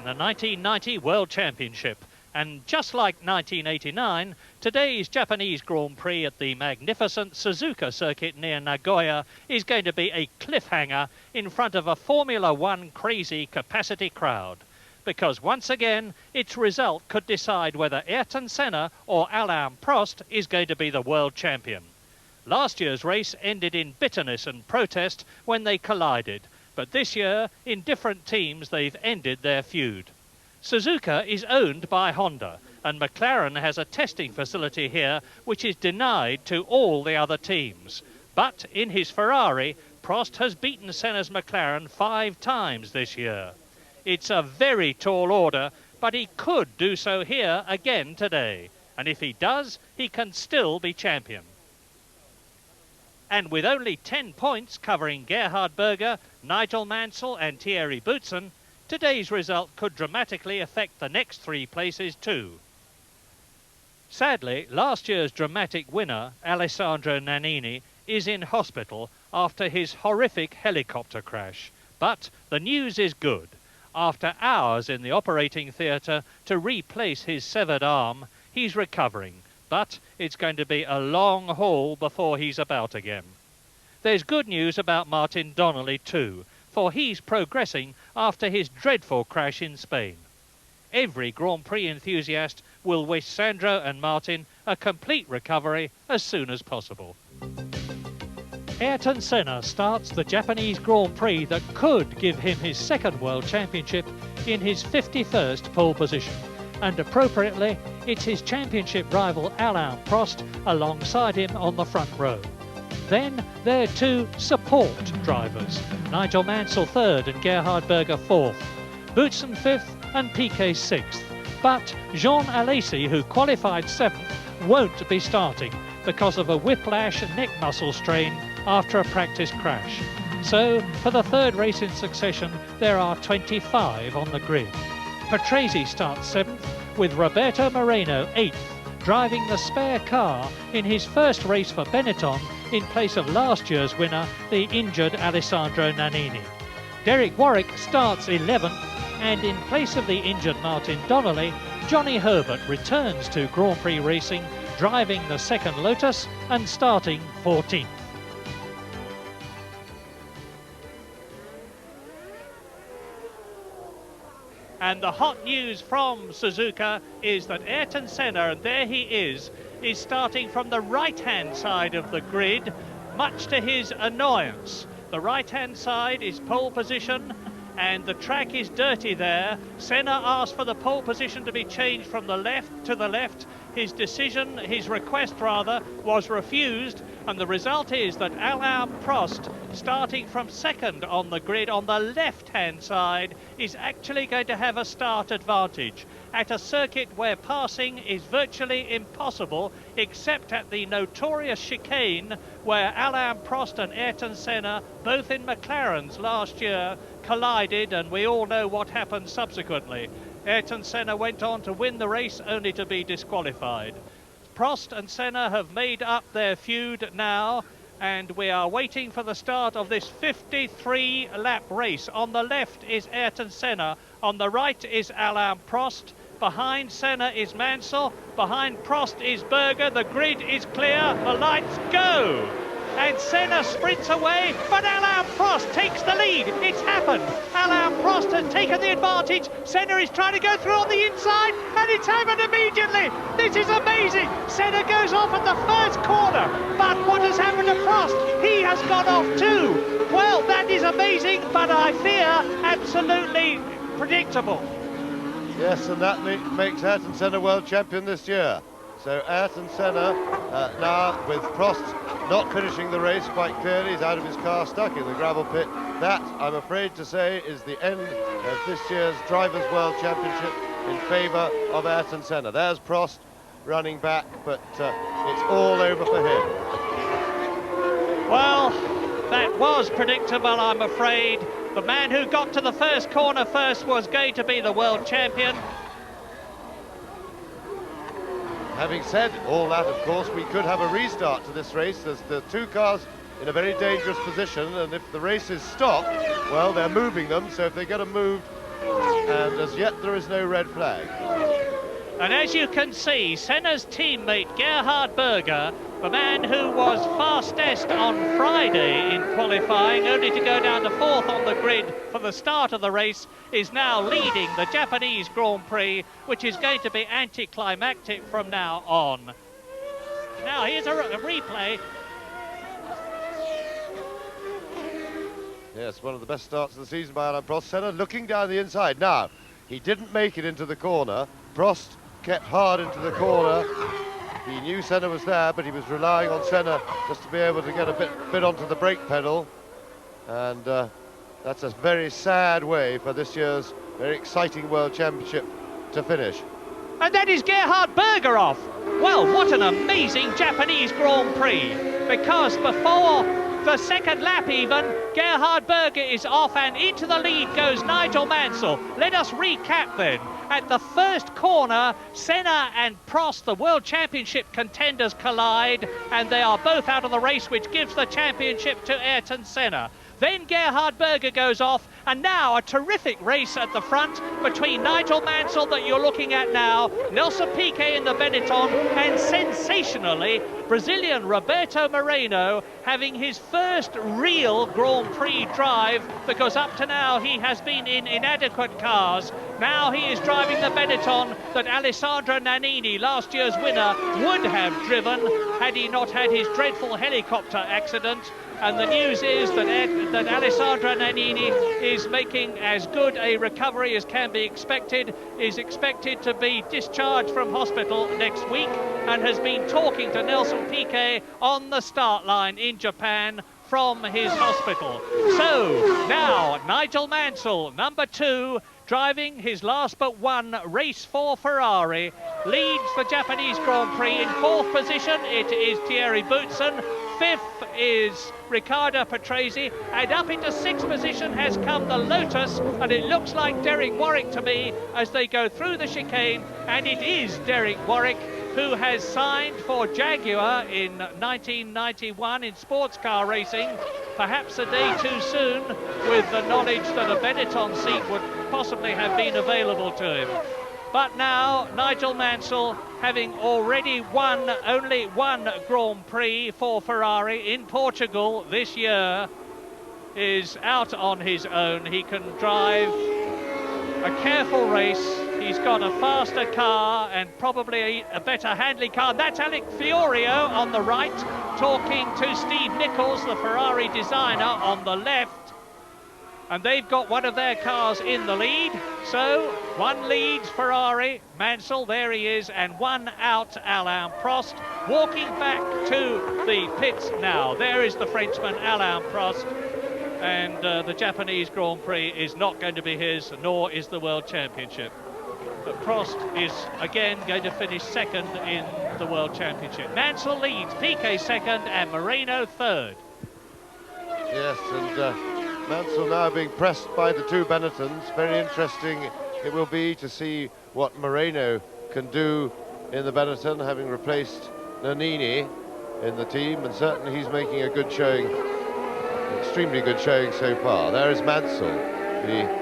a 1990 World Championship. And just like 1989, today's Japanese Grand Prix at the magnificent Suzuka circuit near Nagoya is going to be a cliffhanger in front of a Formula One crazy capacity crowd. Because once again, its result could decide whether Ayrton Senna or Alain Prost is going to be the world champion. Last year's race ended in bitterness and protest when they collided, but this year, in different teams, they've ended their feud. Suzuka is owned by Honda, and McLaren has a testing facility here which is denied to all the other teams. But in his Ferrari, Prost has beaten Senna's McLaren 5 times this year. It's a very tall order, but he could do so here again today. And if he does, he can still be champion. And with only 10 points covering Gerhard Berger, Nigel Mansell and Thierry Boutsen, today's result could dramatically affect the next 3 places too. Sadly, last year's dramatic winner, Alessandro Nannini, is in hospital after his horrific helicopter crash. But the news is good. After hours in the operating theatre to replace his severed arm, he's recovering. But it's going to be a long haul before he's about again. There's good news about Martin Donnelly too, for he's progressing after his dreadful crash in Spain. Every Grand Prix enthusiast will wish Sandro and Martin a complete recovery as soon as possible. Ayrton Senna starts the Japanese Grand Prix that could give him his 2nd World Championship in his 51st pole position. And appropriately, it's his championship rival Alain Prost alongside him on the front row. Then there are 2 support drivers, Nigel Mansell 3rd and Gerhard Berger 4th, Boutsen 5th and Piquet 6th. But Jean Alesi, who qualified 7th, won't be starting because of a whiplash neck muscle strain after a practice crash. So, for the 3rd race in succession, there are 25 on the grid. Patrese starts 7th, with Roberto Moreno 8th, driving the spare car in his first race for Benetton in place of last year's winner, the injured Alessandro Nannini. Derek Warwick starts 11th, and in place of the injured Martin Donnelly, Johnny Herbert returns to Grand Prix racing, driving the 2nd Lotus and starting 14th. And the hot news from Suzuka is that Ayrton Senna, and there he is starting from the right-hand side of the grid, much to his annoyance. The right-hand side is pole position, and the track is dirty there. Senna asked for the pole position to be changed from the left to the left. His request was refused, and the result is that Alain Prost, starting from 2nd on the grid on the left-hand side, is actually going to have a start advantage at a circuit where passing is virtually impossible, except at the notorious chicane where Alain Prost and Ayrton Senna, both in McLarens last year, collided, and we all know what happened subsequently. Ayrton Senna went on to win the race only to be disqualified. Prost and Senna have made up their feud now, and we are waiting for the start of this 53-lap race. On the left is Ayrton Senna, on the right is Alain Prost, behind Senna is Mansell, behind Prost is Berger. The grid is clear, the lights go! And Senna sprints away, but Alain Prost takes the lead. It's happened. Alain Prost has taken the advantage. Senna is trying to go through on the inside, and it's happened immediately. This is amazing. Senna goes off at the first corner, but what has happened to Prost? He has gone off too. Well, that is amazing, but I fear absolutely predictable. Yes, and that makes Ayrton Senna world champion this year. So Ayrton Senna now with Prost not finishing the race quite clearly, he's out of his car, stuck in the gravel pit. That, I'm afraid to say, is the end of this year's Drivers' World Championship in favour of Ayrton Senna. There's Prost running back, but it's all over for him. Well, that was predictable, I'm afraid. The man who got to the first corner first was going to be the world champion. Having said all that, of course, we could have a restart to this race. There's the 2 cars in a very dangerous position, and if the race is stopped, well, they're moving them, so if they get them moved and as yet there is no red flag. And as you can see, Senna's teammate Gerhard Berger, the man who was fastest on Friday in qualifying, only to go down to 4th on the grid for the start of the race, is now leading the Japanese Grand Prix, which is going to be anticlimactic from now on. Now here's a replay. Yes, one of the best starts of the season by Alain Prost. Senna looking down the inside. Now, he didn't make it into the corner. Prost kept hard into the corner. He knew Senna was there, but he was relying on Senna just to be able to get a bit onto the brake pedal. And that's a very sad way for this year's very exciting World Championship to finish. And that is Gerhard Berger off. Well, what an amazing Japanese Grand Prix. Because before the second lap even, Gerhard Berger is off and into the lead goes Nigel Mansell. Let us recap then. At the first corner, Senna and Prost, the World Championship contenders, collide, and they are both out of the race, which gives the championship to Ayrton Senna. Then Gerhard Berger goes off, and now a terrific race at the front between Nigel Mansell that you're looking at now, Nelson Piquet in the Benetton, and sensationally, Brazilian Roberto Moreno having his first real Grand Prix drive, because up to now he has been in inadequate cars. Now he is driving the Benetton that Alessandro Nannini, last year's winner, would have driven had he not had his dreadful helicopter accident. And the news is that Alessandro Nannini is making as good a recovery as can be expected, is expected to be discharged from hospital next week, and has been talking to Nelson Piquet on the start line in Japan from his hospital. So now Nigel Mansell, number 2, driving his last but one race for Ferrari, leads the Japanese Grand Prix. In 4th position it is Thierry Boutsen. 5th is Riccardo Patrese, and up into 6th position has come the Lotus, and it looks like Derek Warwick to me as they go through the chicane, and it is Derek Warwick, who has signed for Jaguar in 1991 in sports car racing, perhaps a day too soon, with the knowledge that a Benetton seat would possibly have been available to him. But now Nigel Mansell, having already won only one Grand Prix for Ferrari in Portugal this year, is out on his own. He can drive a careful race. He's got a faster car and probably a better handling car. That's Alec Fiorio on the right, talking to Steve Nichols, the Ferrari designer, on the left. And they've got one of their cars in the lead. So one leads Ferrari, Mansell, there he is, and one out, Alain Prost, walking back to the pits now. There is the Frenchman, Alain Prost, and the Japanese Grand Prix is not going to be his, nor is the World Championship. But Prost is again going to finish 2nd in the World Championship. Mansell leads, Piquet 2nd, and Moreno 3rd. Yes, and Mansell now being pressed by the two Benettons. Very interesting it will be to see what Moreno can do in the Benetton, having replaced Nannini in the team, and certainly he's making a good showing, extremely good showing so far. There is Mansell,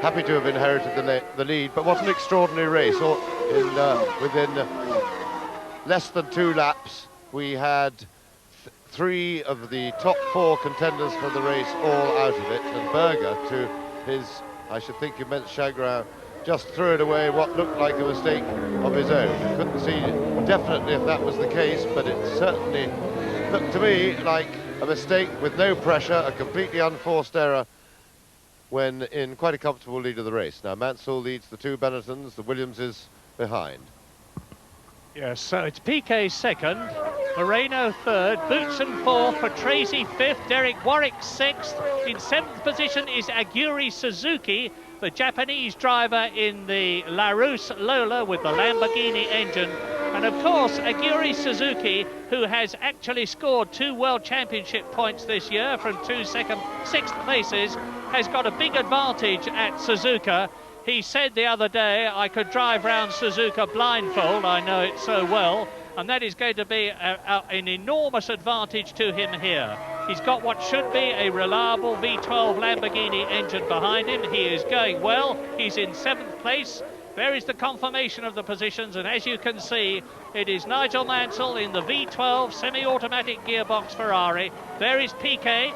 happy to have inherited the lead, but what an extraordinary race. Within less than 2 laps, we had 3 of the top 4 contenders for the race all out of it, and Berger, to his, I should think, immense chagrin, just threw it away, what looked like a mistake of his own. Couldn't see definitely if that was the case, but it certainly looked to me like a mistake with no pressure, a completely unforced error, when in quite a comfortable lead of the race. Now Mansell leads the two Benettons, the Williams is behind. Yes, so it's Piquet 2nd, Moreno 3rd, Boutsen 4th, Patrese 5th, Derek Warwick 6th. In 7th position is Aguri Suzuki, the Japanese driver in the Larousse Lola with the Lamborghini engine. And of course, Aguri Suzuki, who has actually scored 2 World Championship points this year from 2 6th places, has got a big advantage at Suzuka. He said the other day, I could drive round Suzuka blindfold, I know it so well, and that is going to be an enormous advantage to him here. He's got what should be a reliable V12 Lamborghini engine behind him. He is going well. He's in 7th place. There is the confirmation of the positions, and as you can see, it is Nigel Mansell in the V12 semi-automatic gearbox Ferrari. There is Piquet,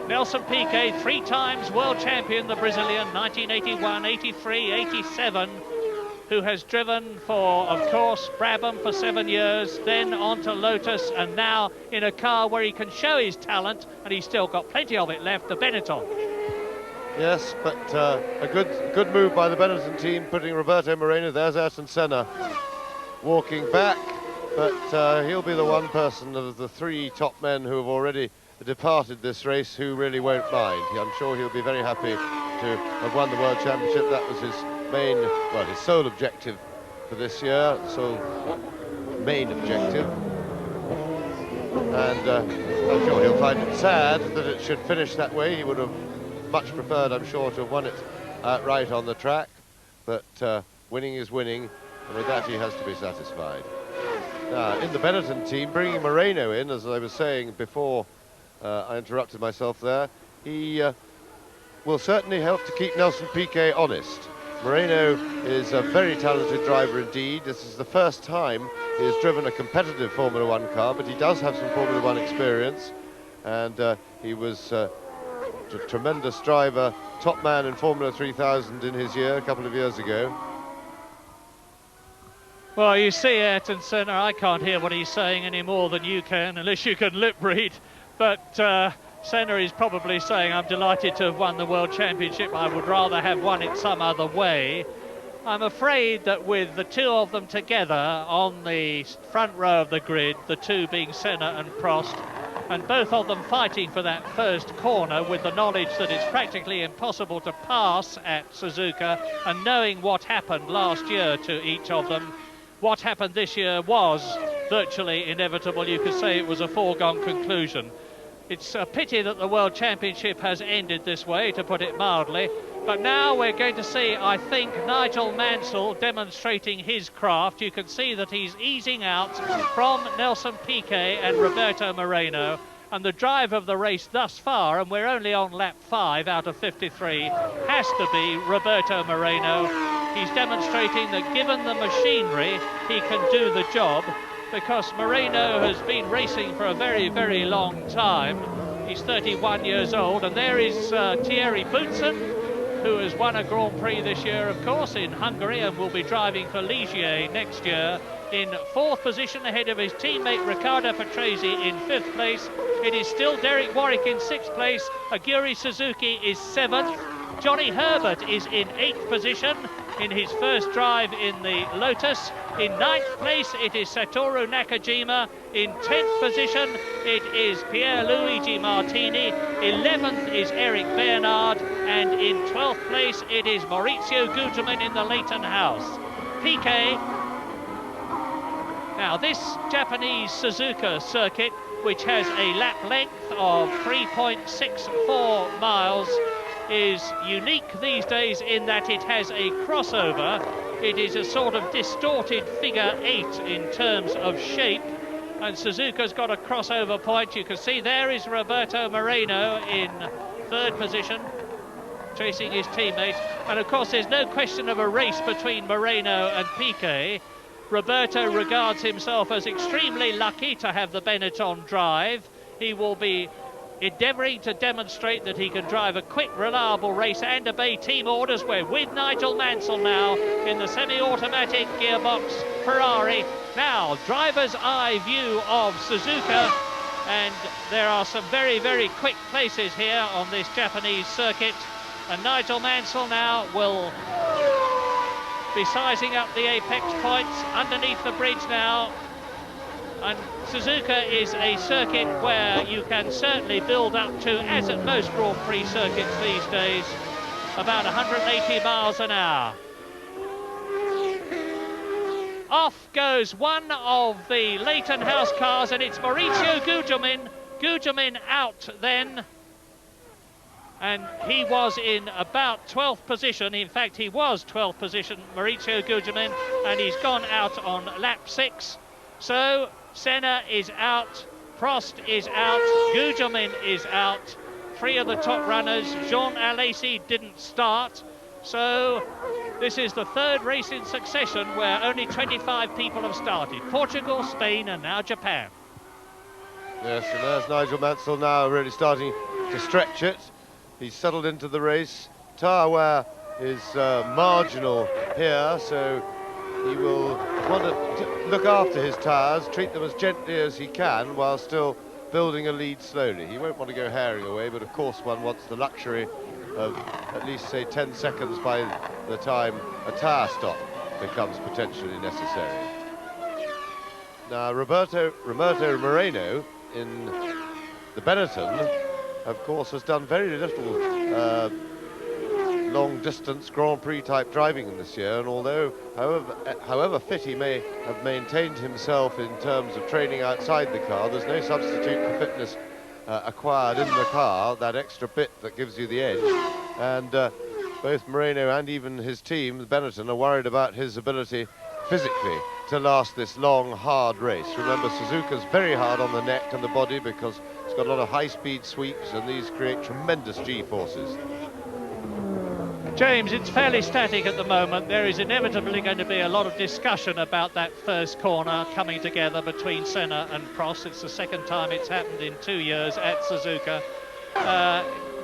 Nelson Piquet, 3 times world champion, the Brazilian, 1981, 83, 87, who has driven for, of course, Brabham for 7 years, then on to Lotus, and now in a car where he can show his talent, and he's still got plenty of it left, the Benetton. Yes, but a good move by the Benetton team, putting Roberto Moreno. There's Ayrton Senna walking back, but he'll be the one person of the 3 top men who have already departed this race who really won't mind. I'm sure he'll be very happy to have won the World Championship. That was his main, well, his sole objective for this year, sole main objective. And I'm sure he'll find it sad that it should finish that way. He would have much preferred, I'm sure, to have won it right on the track, but winning is winning, and with that he has to be satisfied. Now, in the Benetton team, bringing Moreno in, as I was saying before I interrupted myself there, he will certainly help to keep Nelson Piquet honest. Moreno is a very talented driver indeed. This is the first time he has driven a competitive Formula One car, but he does have some Formula One experience, and he was a tremendous driver, top man in Formula 3000 in his year, a couple of years ago. Well, you see Ayrton Senna, I can't hear what he's saying any more than you can, unless you can lip read, but Senna is probably saying, I'm delighted to have won the World Championship, I would rather have won it some other way. I'm afraid that with the 2 of them together on the front row of the grid, the 2 being Senna and Prost, and both of them fighting for that first corner with the knowledge that it's practically impossible to pass at Suzuka, and knowing what happened last year to each of them, what happened this year was virtually inevitable. You could say it was a foregone conclusion. It's a pity that the World Championship has ended this way, to put it mildly, but now we're going to see, I think, Nigel Mansell demonstrating his craft. You can see that he's easing out from Nelson Piquet and Roberto Moreno, and the drive of the race thus far, and we're only on lap 5 out of 53, has to be Roberto Moreno. He's demonstrating that given the machinery, he can do the job, because Moreno has been racing for a very, very long time. He's 31 years old, and there is Thierry Boutsen, who has won a Grand Prix this year, of course, in Hungary, and will be driving for Ligier next year, in 4th position ahead of his teammate Riccardo Patrese in 5th place. It is still Derek Warwick in 6th place. Aguri Suzuki is 7th. Johnny Herbert is in 8th position in his first drive in the Lotus. In 9th place, it is Satoru Nakajima. In 10th position, it is Pierluigi Martini. 11th is Eric Bernard. And in 12th place, it is Maurizio Guterman in the Leighton House. Piquet. Now, this Japanese Suzuka circuit, which has a lap length of 3.64 miles, is unique these days in that it has a crossover. It is a sort of distorted figure 8 in terms of shape, and Suzuka's got a crossover point. You can see there is Roberto Moreno in 3rd position, chasing his teammate, and of course there's no question of a race between Moreno and Piquet. Roberto regards himself as extremely lucky to have the Benetton drive. He will be endeavouring to demonstrate that he can drive a quick, reliable race and obey team orders. We're with Nigel Mansell now in the semi-automatic gearbox Ferrari. Now, driver's eye view of Suzuka, and there are some very, very quick places here on this Japanese circuit, and Nigel Mansell now will be sizing up the apex points underneath the bridge now. And Suzuka is a circuit where you can certainly build up to, as at most Grand Prix circuits these days, about 180 miles an hour. Off goes one of the Leighton House cars, and it's Maurizio Gugelmin. Gugelmin out then. And he was in about 12th position. In fact, he was 12th position, Maurizio Gugelmin, and he's gone out on lap 6. So Senna is out Prost is out, Gugelmin is out, 3 of the top runners. Jean Alesi didn't start, so this is the 3rd race in succession where only 25 people have started. Portugal, Spain and now Japan. Yes, and there's Nigel Mansell now really starting to stretch it. He's settled into the race. Tyre wear is marginal here, so he will want to look after his tyres, treat them as gently as he can while still building a lead slowly. He won't want to go herring away, but of course one wants the luxury of at least, say, 10 seconds by the time a tyre stop becomes potentially necessary. Now, Roberto Moreno in the Benetton, of course, has done very little long-distance Grand Prix type driving this year, and although, however fit he may have maintained himself in terms of training outside the car, there's no substitute for fitness acquired in the car, that extra bit that gives you the edge. And both Moreno and even his team, the Benetton, are worried about his ability physically to last this long, hard race. Remember, Suzuka's very hard on the neck and the body because it's got a lot of high-speed sweeps, and these create tremendous G-forces. James, it's fairly static at the moment. There is inevitably going to be a lot of discussion about that first corner coming together between Senna and Prost. It's the 2nd time it's happened in 2 years at Suzuka.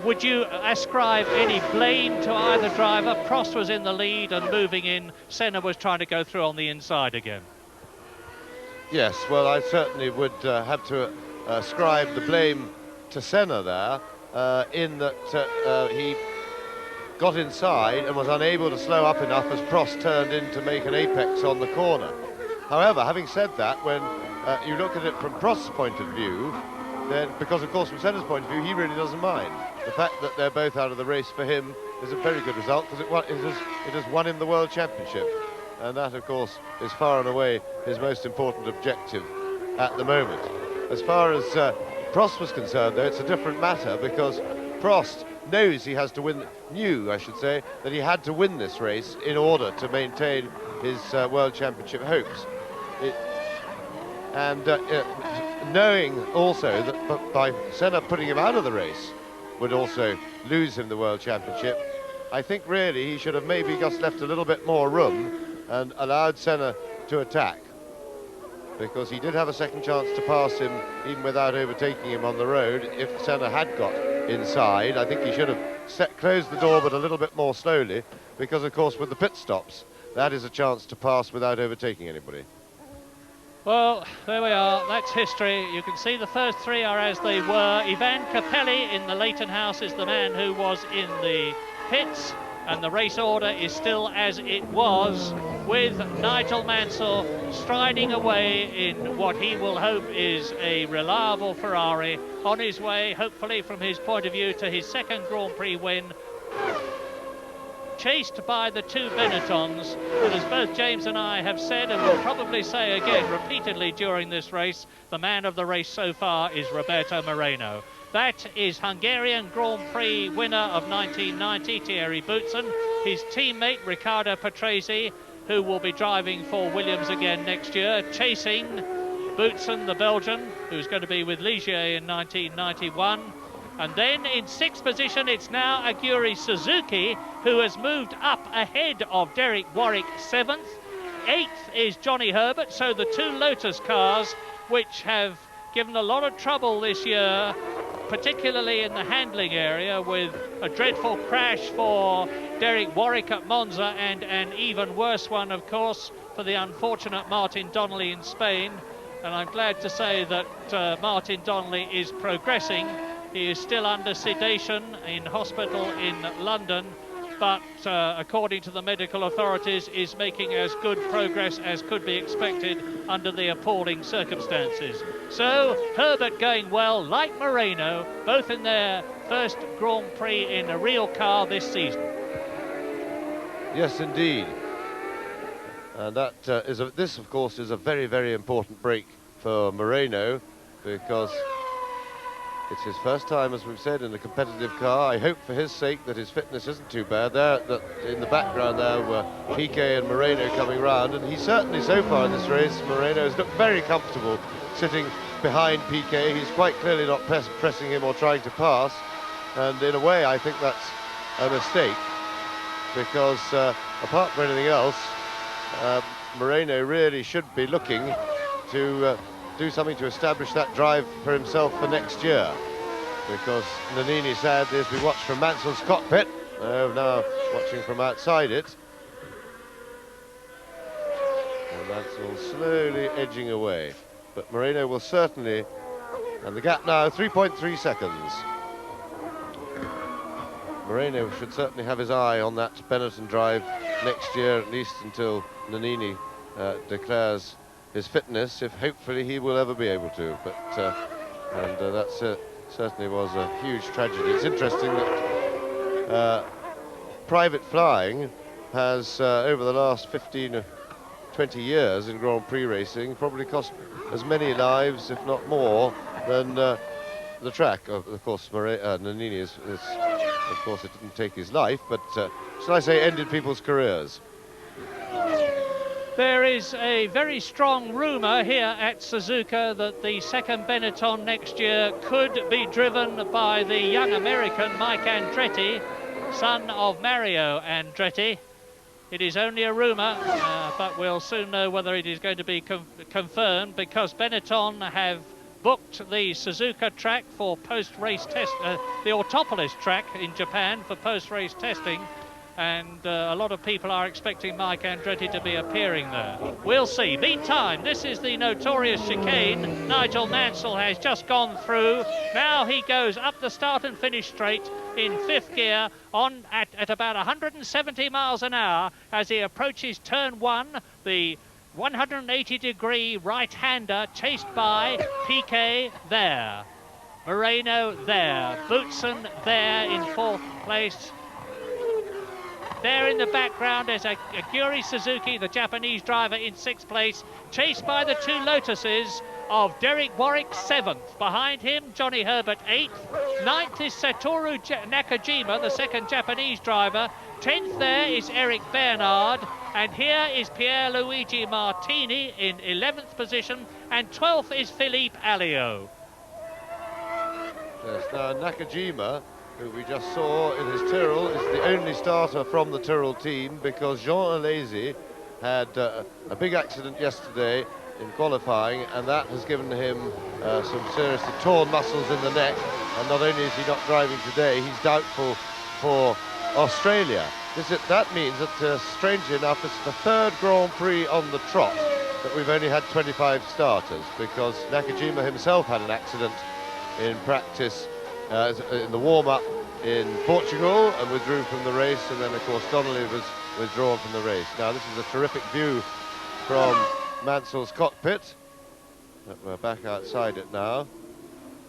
Would you ascribe any blame to either driver? Prost was in the lead and moving in. Senna was trying to go through on the inside again. Yes, well, I certainly would have to ascribe the blame to Senna there, in that he got inside and was unable to slow up enough as Prost turned in to make an apex on the corner. However, having said that, when you look at it from Prost's point of view, then, because of course from Senna's point of view, he really doesn't mind. The fact that they're both out of the race for him is a very good result, because it has won him the World Championship. And that, of course, is far and away his most important objective at the moment. As far as Prost was concerned, though, it's a different matter, because Prost knows he has to win, knew, I should say, that he had to win this race in order to maintain his World Championship hopes. Knowing also that by Senna putting him out of the race would also lose him the World Championship, I think really he should have maybe just left a little bit more room and allowed Senna to attack, because he did have a second chance to pass him even without overtaking him on the road if Senna had got inside. I think he should have closed the door but a little bit more slowly, because of course with the pit stops that is a chance to pass without overtaking anybody. Well, there we are, that's history. You can see the first 3 are as they were. Ivan Capelli in the Leighton House is the man who was in the pits, and the race order is still as it was, with Nigel Mansell striding away in what he will hope is a reliable Ferrari, on his way, hopefully from his point of view, to his 2nd Grand Prix win, chased by the 2 Benettons. But as both James and I have said, and will probably say again repeatedly during this race, the man of the race so far is Roberto Moreno. That is Hungarian Grand Prix winner of 1990, Thierry Boutsen, his teammate Riccardo Patrese, who will be driving for Williams again next year, chasing Boutsen, the Belgian, who's going to be with Ligier in 1991. And then in 6th position, it's now Aguri Suzuki, who has moved up ahead of Derek Warwick, 7th. 8th is Johnny Herbert, so the 2 Lotus cars, which have given a lot of trouble this year, particularly in the handling area, with a dreadful crash for Derek Warwick at Monza, and an even worse one, of course, for the unfortunate Martin Donnelly in Spain. And I'm glad to say that Martin Donnelly is progressing. He is still under sedation in hospital in London, but according to the medical authorities is making as good progress as could be expected under the appalling circumstances. So Herbert going well, like Moreno, both in their first Grand Prix in a real car this season. Yes, indeed. And that this, of course, is a very, very important break for Moreno, because it's his first time, as we've said, in a competitive car. I hope for his sake that his fitness isn't too bad. There, in the background there were Piquet and Moreno coming round, and he certainly, so far in this race, Moreno has looked very comfortable sitting behind Piquet. He's quite clearly not pressing him or trying to pass, and in a way I think that's a mistake, because apart from anything else, Moreno really should be looking to do something to establish that drive for himself for next year, because Nannini sadly, as we watch from Mansell's cockpit, now watching from outside it, and Mansell slowly edging away, but Moreno will certainly, and the gap now 3.3 seconds. Moreno should certainly have his eye on that Benetton drive next year, at least until Nannini declares his fitness, if hopefully he will ever be able to. But that certainly was a huge tragedy. It's interesting that private flying has, over the last 15 or 20 years in Grand Prix racing, probably cost as many lives, if not more, than the track. Of course, Nannini is, of course, it didn't take his life, but shall I say, ended people's careers. There is a very strong rumour here at Suzuka that the second Benetton next year could be driven by the young American Mike Andretti, son of Mario Andretti. It is only a rumour, but we'll soon know whether it is going to be confirmed, because Benetton have booked the Suzuka track for post-race test, the Autopolis track in Japan for post-race testing, and a lot of people are expecting Mike Andretti to be appearing there. We'll see. Meantime, this is the notorious chicane. Nigel Mansell has just gone through. Now he goes up the start and finish straight in fifth gear on at about 170 miles an hour as he approaches turn one, the 180-degree right-hander, chased by Piquet there, Moreno there, Boutsen there in fourth place. There in the background is Aguri Suzuki, the Japanese driver, in sixth place, chased by the two Lotuses of Derek Warwick, seventh. Behind him, Johnny Herbert, eighth. Ninth is Satoru Nakajima, the second Japanese driver. 10th there is Eric Bernard. And here is Pierluigi Martini in 11th position. And 12th is Philippe Alliot. Yes, now Nakajima, who we just saw in his Tyrrell, is the only starter from the Tyrrell team, because Jean Alesi had a big accident yesterday in qualifying, and that has given him some seriously torn muscles in the neck, and not only is he not driving today, he's doubtful for Australia. That means that, strangely enough, it's the third Grand Prix on the trot that we've only had 25 starters, because Nakajima himself had an accident in practice in the warm-up in Portugal and withdrew from the race, and then of course Donnelly was withdrawn from the race. Now this is a terrific view from Mansell's cockpit. We're back outside it now,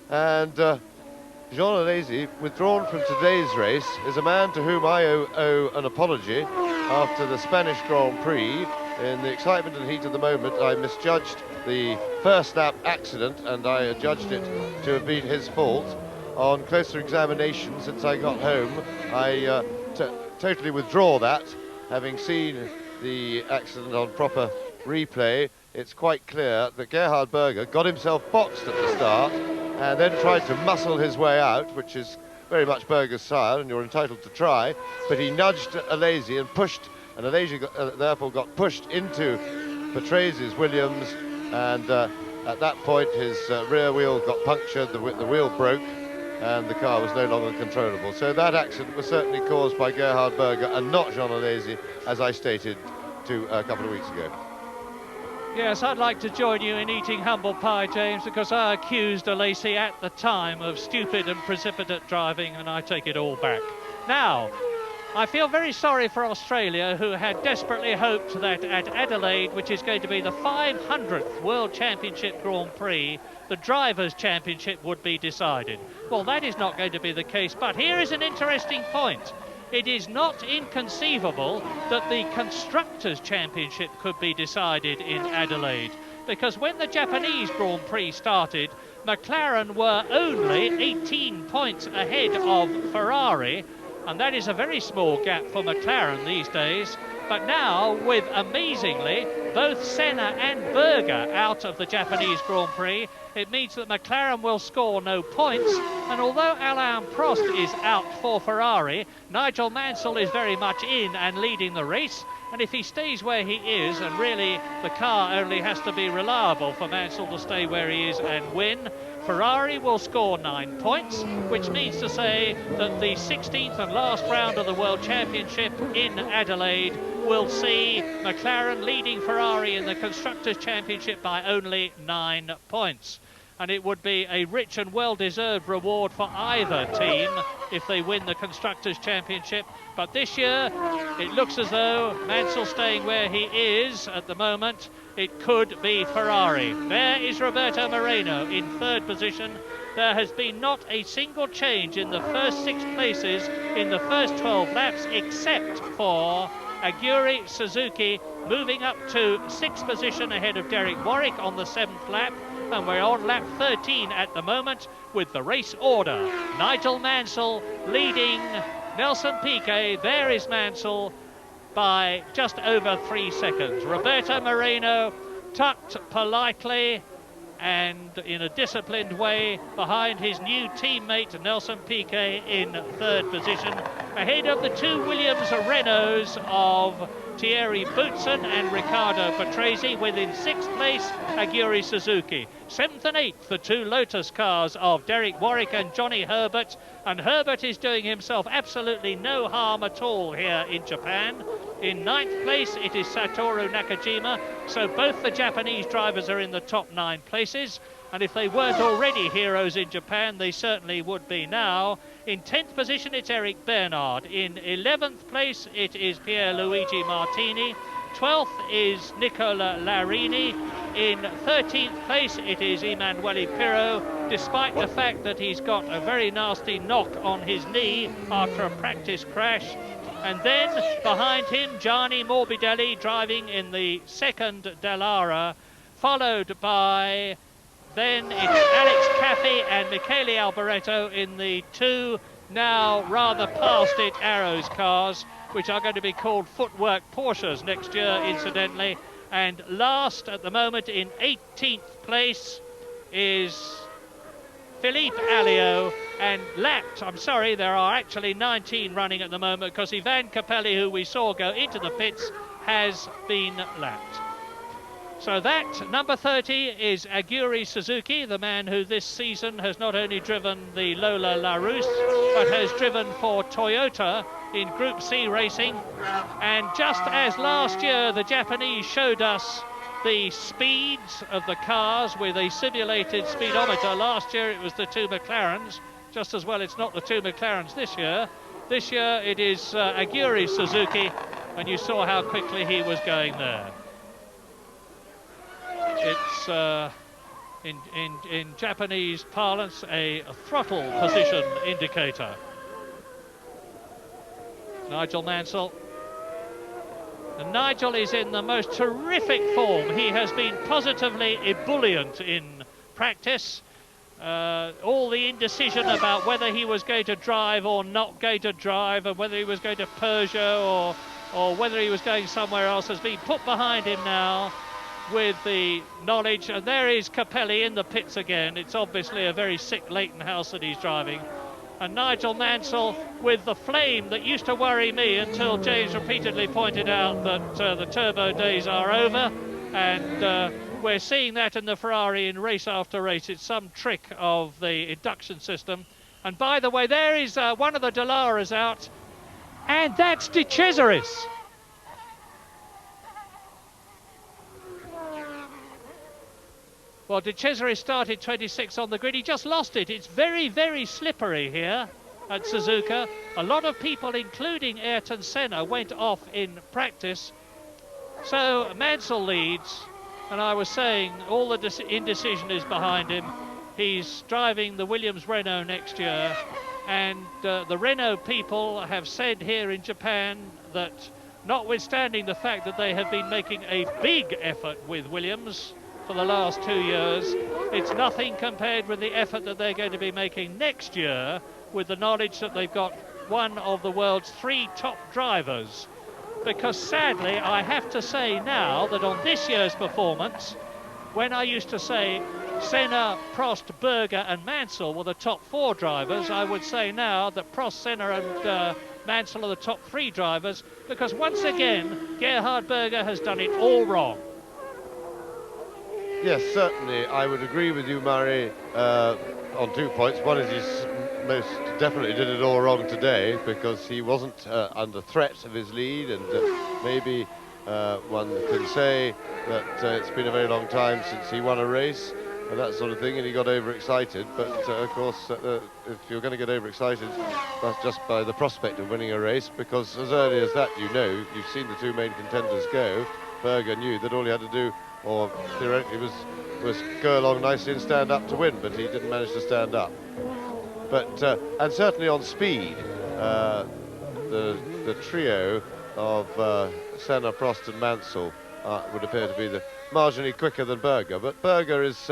and Jean Alesi, withdrawn from today's race, is a man to whom I owe an apology. After the Spanish Grand Prix, in the excitement and heat of the moment, I misjudged the first lap accident, and I judged it to have been his fault. On closer examination, since I got home, I totally withdraw that. Having seen the accident on proper replay, it's quite clear that Gerhard Berger got himself boxed at the start and then tried to muscle his way out, which is very much Berger's style, and you're entitled to try, but he nudged Alesi and pushed, and Alesi therefore got pushed into Patrese Williams, and at that point his rear wheel got punctured, the wheel broke, and the car was no longer controllable. So that accident was certainly caused by Gerhard Berger and not Jean Alesi, as I stated a couple of weeks ago. Yes, I'd like to join you in eating humble pie, James, because I accused Alesi at the time of stupid and precipitate driving, and I take it all back. Now, I feel very sorry for Australia, who had desperately hoped that at Adelaide, which is going to be the 500th World Championship Grand Prix, the Drivers' Championship would be decided. Well, that is not going to be the case, but here is an interesting point. It is not inconceivable that the Constructors' Championship could be decided in Adelaide, because when the Japanese Grand Prix started, McLaren were only 18 points ahead of Ferrari, and that is a very small gap for McLaren these days. But now, with amazingly both Senna and Berger out of the Japanese Grand Prix. It means that McLaren will score no points, and although Alain Prost is out for Ferrari, Nigel Mansell is very much in and leading the race, and if he stays where he is, and really the car only has to be reliable for Mansell to stay where he is and win, Ferrari will score 9 points, which means to say that the 16th and last round of the World Championship in Adelaide will see McLaren leading Ferrari in the Constructors' Championship by only 9 points. And it would be a rich and well-deserved reward for either team if they win the Constructors' Championship. But this year, it looks as though Mansell staying where he is at the moment, it could be Ferrari. There is Roberto Moreno in third position. There has been not a single change in the first 6 places in the first 12 laps, except for Aguri Suzuki moving up to 6th position ahead of Derek Warwick on the 7th lap. And we're on lap 13 at the moment with the race order. Nigel Mansell leading Nelson Piquet. There is Mansell by just over 3 seconds. Roberto Moreno tucked politely and in a disciplined way behind his new teammate Nelson Piquet in third position, ahead of the 2 Williams Renaults of Thierry Boutsen and Riccardo Patrese, within 6th place Aguri Suzuki. 7th and 8th, the 2 Lotus cars of Derek Warwick and Johnny Herbert, and Herbert is doing himself absolutely no harm at all here in Japan. In 9th place it is Satoru Nakajima, so both the Japanese drivers are in the top 9 places, and if they weren't already heroes in Japan, they certainly would be now. In 10th position it's Eric Bernard. In 11th place it is Pierluigi Martini. 12th is Nicola Larini. In 13th place it is Emanuele Pirro, despite the fact that he's got a very nasty knock on his knee after a practice crash. And then behind him Gianni Morbidelli driving in the 2nd Dallara, followed by then it's Alex Caffey and Michele Alboreto in the 2 now rather past it Arrows cars, which are going to be called Footwork Porsches next year incidentally. And last at the moment in 18th place is Philippe Alliot, and lapped, I'm sorry, there are actually 19 running at the moment because Ivan Capelli, who we saw go into the pits, has been lapped. So that, number 30, is Aguri Suzuki, the man who this season has not only driven the Lola Larousse, but has driven for Toyota in Group C racing. And just as last year the Japanese showed us the speeds of the cars with a simulated speedometer, last year it was the 2 McLarens. Just as well it's not the 2 McLarens this year. This year it is Aguri Suzuki, and you saw how quickly he was going there. It's in Japanese parlance a throttle position indicator. Nigel Mansell. And Nigel is in the most terrific form. He has been positively ebullient in practice. All the indecision about whether he was going to drive or not going to drive, and whether he was going to Peugeot or whether he was going somewhere else, has been put behind him now with the knowledge. And there is Capelli in the pits again. It's obviously a very sick Leighton House that he's driving. And Nigel Mansell with the flame that used to worry me until James repeatedly pointed out that the turbo days are over, and we're seeing that in the Ferrari in race after race. It's some trick of the induction system. And by the way, there is one of the Dallaras out, and that's De Cesaris. Well, De Cesaris started 26 on the grid. He just lost it. It's very, very slippery here at Suzuka. A lot of people, including Ayrton Senna, went off in practice. So Mansell leads, and I was saying all the indecision is behind him. He's driving the Williams Renault next year, and the Renault people have said here in Japan that, notwithstanding the fact that they have been making a big effort with Williams for the last 2 years, it's nothing compared with the effort that they're going to be making next year, with the knowledge that they've got one of the world's 3 top drivers because sadly I have to say now that on this year's performance, when I used to say Senna, Prost, Berger and Mansell were the top 4 drivers, I would say now that Prost, Senna and Mansell are the top 3 drivers, because once again Gerhard Berger has done it all wrong. Yes, certainly I would agree with you, Murray, on 2 points. One is he's most definitely did it all wrong today, because he wasn't under threat of his lead, and maybe one can say that it's been a very long time since he won a race and that sort of thing, and he got overexcited. But of course, if you're going to get overexcited, that's just by the prospect of winning a race, because as early as that, you know, you've seen the 2 main contenders go. Berger knew that all he had to do, or theoretically, was go along nicely and stand up to win, but he didn't manage to stand up. But and certainly on speed, the trio of Senna, Prost and Mansell would appear to be the marginally quicker than Berger. But Berger is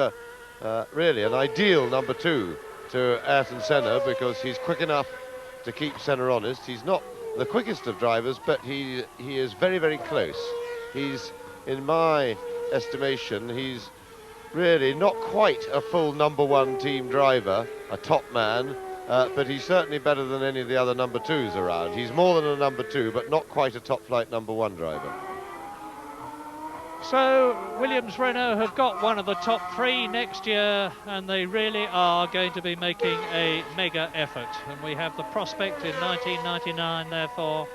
really an ideal number 2 to Ayrton Senna, because he's quick enough to keep Senna honest. He's not the quickest of drivers, but he is very, very close. He's, in my estimation, he's really not quite a full number 1 team driver, a top man, but he's certainly better than any of the other number 2s around. He's more than a number 2, but not quite a top flight number 1 driver. So Williams-Renault have got one of the top 3 next year, and they really are going to be making a mega effort. And we have the prospect in 1999, therefore,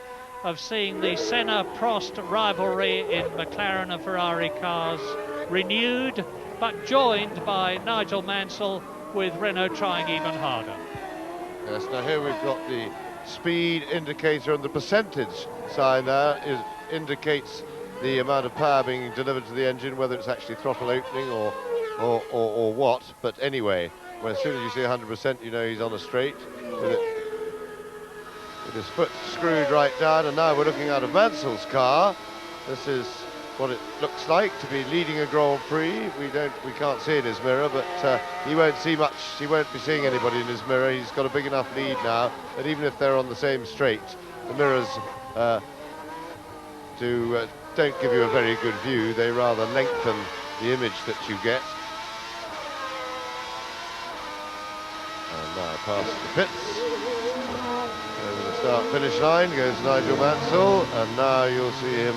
of seeing the Senna-Prost rivalry in McLaren and Ferrari cars renewed, but joined by Nigel Mansell, with Renault trying even harder. Yes, now here we've got the speed indicator, and the percentage sign there indicates the amount of power being delivered to the engine, whether it's actually throttle opening or what. But anyway, well, as soon as you see 100%, you know he's on a straight with his foot screwed right down. And now we're looking out of Mansell's car. This is what it looks like to be leading a Grand Prix. We can't see in his mirror, but he won't see much. He won't be seeing anybody in his mirror. He's got a big enough lead now that even if they're on the same straight, the mirrors don't give you a very good view. They rather lengthen the image that you get. And now past the pits, over the start-finish line goes Nigel Mansell, and now you'll see him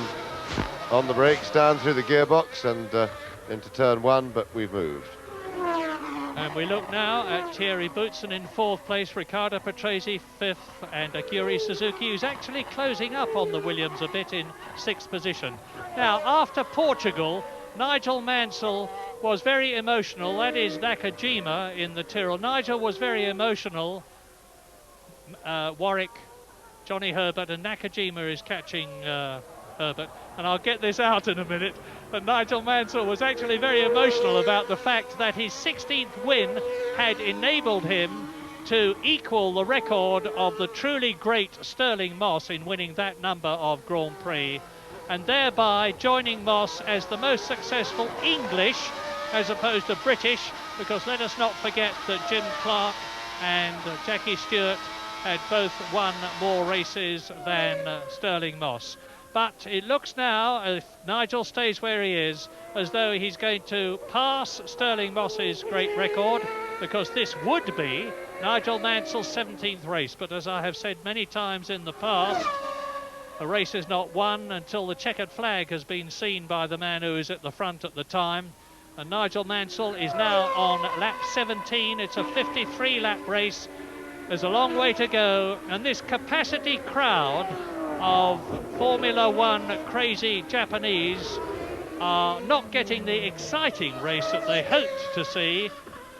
on the brakes, down through the gearbox and into turn 1, but we've moved. And we look now at Thierry Boutsen in 4th place, Riccardo Patrese 5th, and Aguri Suzuki, who's actually closing up on the Williams a bit, in 6th position. Now, after Portugal, Nigel Mansell was very emotional. That is Nakajima in the Tyrrell. Nigel was very emotional. Warwick, Johnny Herbert, and Nakajima is catching Herbert, and I'll get this out in a minute, but Nigel Mansell was actually very emotional about the fact that his 16th win had enabled him to equal the record of the truly great Stirling Moss in winning that number of Grand Prix, and thereby joining Moss as the most successful English as opposed to British, because let us not forget that Jim Clark and Jackie Stewart had both won more races than Stirling Moss. But it looks now, if Nigel stays where he is, as though he's going to pass Stirling Moss's great record, because this would be Nigel Mansell's 17th race. But as I have said many times in the past, a race is not won until the checkered flag has been seen by the man who is at the front at the time. And Nigel Mansell is now on lap 17. It's a 53-lap race. There's a long way to go, and this capacity crowd of Formula One crazy Japanese are not getting the exciting race that they hoped to see.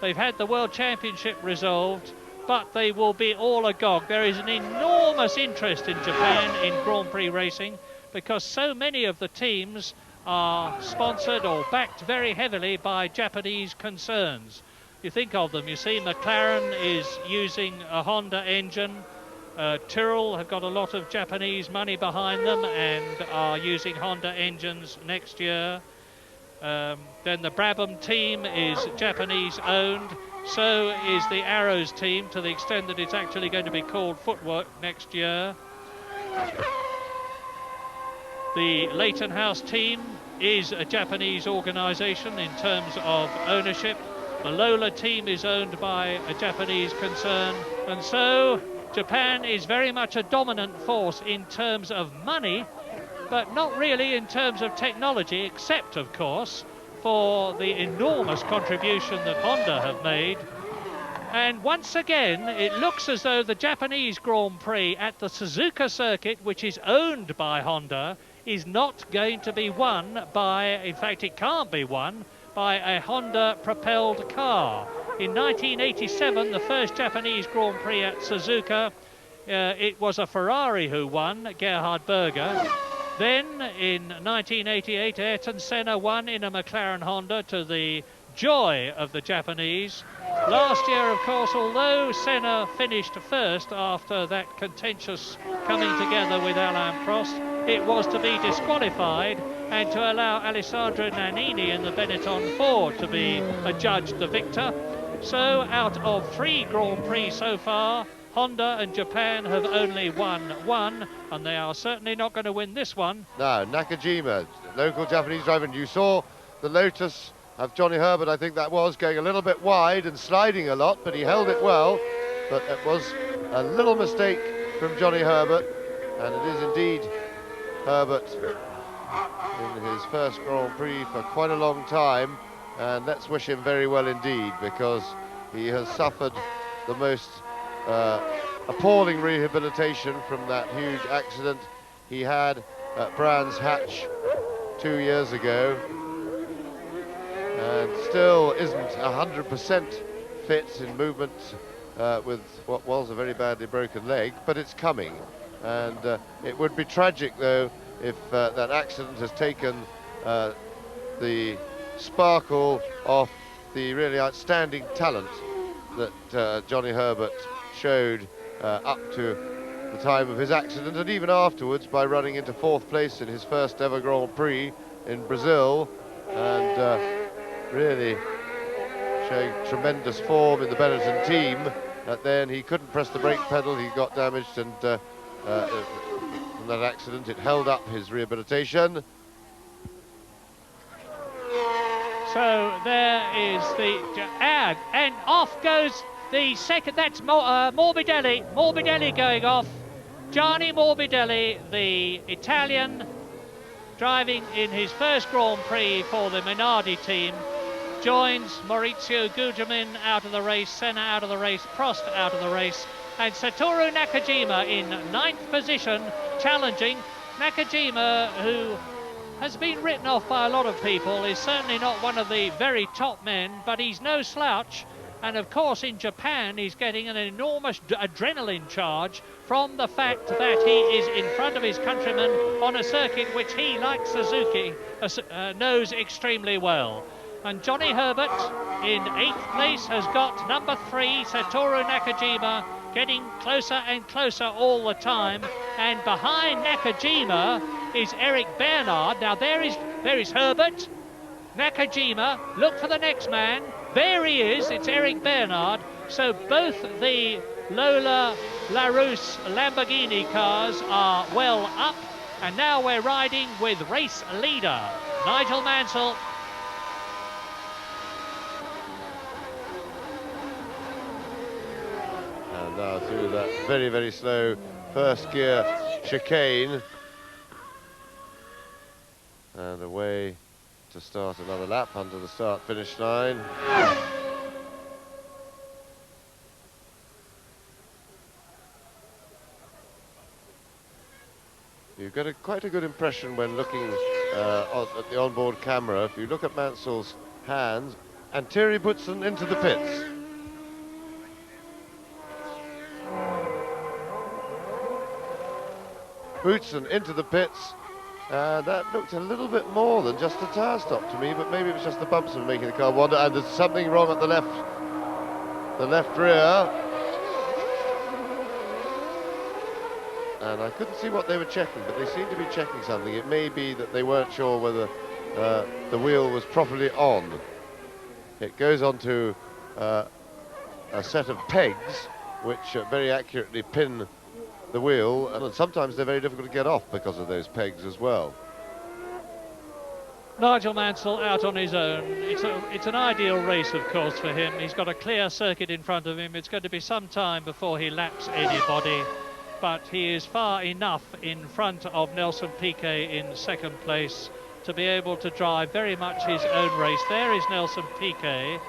They've had the World Championship resolved, but they will be all agog. There is an enormous interest in Japan in Grand Prix racing, because so many of the teams are sponsored or backed very heavily by Japanese concerns. You think of them, you see McLaren is using a Honda engine. Tyrrell have got a lot of Japanese money behind them and are using Honda engines next year. Then the Brabham team is Japanese owned. So is the Arrows team, to the extent that it's actually going to be called Footwork next year. The Leighton House team is a Japanese organisation in terms of ownership. The Lola team is owned by a Japanese concern, and so Japan is very much a dominant force in terms of money, but not really in terms of technology, except, of course, for the enormous contribution that Honda have made. And once again, it looks as though the Japanese Grand Prix at the Suzuka circuit, which is owned by Honda, is not going to be won by, in fact, it can't be won by a Honda-propelled car. In 1987, the first Japanese Grand Prix at Suzuka, it was a Ferrari who won, Gerhard Berger. Then, in 1988, Ayrton Senna won in a McLaren Honda, to the joy of the Japanese. Last year, of course, although Senna finished first after that contentious coming together with Alain Prost, it was to be disqualified and to allow Alessandro Nannini in the Benetton Ford to be adjudged the victor. So out of 3 Grand Prix so far, Honda and Japan have only won 1, and they are certainly not going to win this one. No, Nakajima, local Japanese driver, and you saw the Lotus of Johnny Herbert, I think that was, going a little bit wide and sliding a lot, but he held it well. But it was a little mistake from Johnny Herbert, and it is indeed Herbert in his first Grand Prix for quite a long time, and let's wish him very well indeed, because he has suffered the most appalling rehabilitation from that huge accident he had at Brands Hatch 2 years ago, and still isn't 100% fit in movement with what was a very badly broken leg, but it's coming. And it would be tragic, though, if that accident has taken the sparkle off the really outstanding talent that Johnny Herbert showed up to the time of his accident, and even afterwards, by running into 4th place in his first ever Grand Prix in Brazil, and really showing tremendous form in the Benetton team. Then he couldn't press the brake pedal, he got damaged, and from that accident it held up his rehabilitation. So there is the ad, and off goes the second. That's Morbidelli. Morbidelli going off. Gianni Morbidelli, the Italian, driving in his first Grand Prix for the Minardi team, joins Maurizio Gugelmin out of the race, Senna out of the race, Prost out of the race, and Satoru Nakajima in 9th position, challenging. Nakajima, who has been written off by a lot of people, is certainly not one of the very top men, but he's no slouch. And of course, in Japan, he's getting an enormous adrenaline charge from the fact that he is in front of his countrymen on a circuit which he, like Suzuki, knows extremely well. And Johnny Herbert, in 8th place, has got number 3, Satoru Nakajima, getting closer and closer all the time. And behind Nakajima is Eric Bernard. Now there is Herbert, Nakajima, look for the next man. There he is, it's Eric Bernard. So both the Lola Larousse Lamborghini cars are well up, and now we're riding with race leader Nigel Mansell. And now through that very, very slow first gear chicane, and away to start another lap under the start-finish line. You get quite a good impression when looking at the onboard camera. If you look at Mansell's hands, and Thierry Boutsen into the pits. Boutsen into the pits. That looked a little bit more than just a tyre stop to me, but maybe it was just the bumps that were making the car wander, and there's something wrong at the left rear. And I couldn't see what they were checking, but they seemed to be checking something. It may be that they weren't sure whether the wheel was properly on. It goes onto a set of pegs, which very accurately pin the wheel, and sometimes they're very difficult to get off because of those pegs as well. Nigel Mansell out on his own. It's an ideal race, of course, for him. He's got a clear circuit in front of him. It's going to be some time before he laps anybody, but he is far enough in front of Nelson Piquet in second place to be able to drive very much his own race. There is Nelson Piquet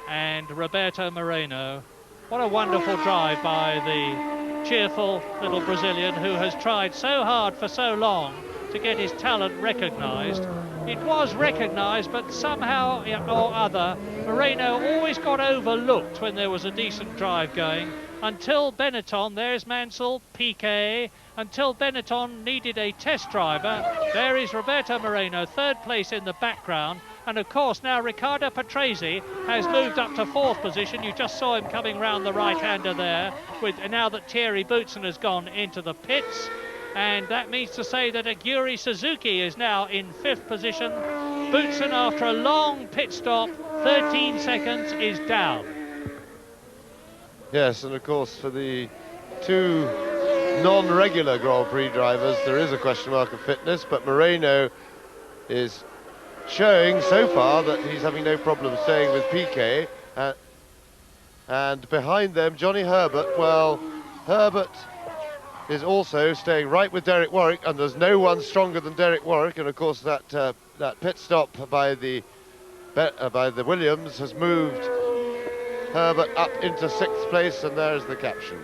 and Roberto Moreno. What a wonderful drive by the cheerful little Brazilian who has tried so hard for so long to get his talent recognised. It was recognised, but somehow or other, Moreno always got overlooked when there was a decent drive going, until Benetton. There's Mansell, Piquet, until Benetton needed a test driver. There is Roberto Moreno, third place in the background, and of course now Riccardo Patrese has moved up to fourth position. You just saw him coming round the right-hander there, with now that Thierry Boutsen has gone into the pits. And that means to say that Aguri Suzuki is now in fifth position. Boutsen, after a long pit stop, 13 seconds, is down. Yes, and of course for the two non-regular Grand Prix drivers there is a question mark of fitness, but Moreno is showing so far that he's having no problem staying with Piquet. And behind them, Johnny Herbert. Well, Herbert is also staying right with Derek Warwick, and there's no one stronger than Derek Warwick. And of course that pit stop by the Williams has moved Herbert up into sixth place, and there's the caption.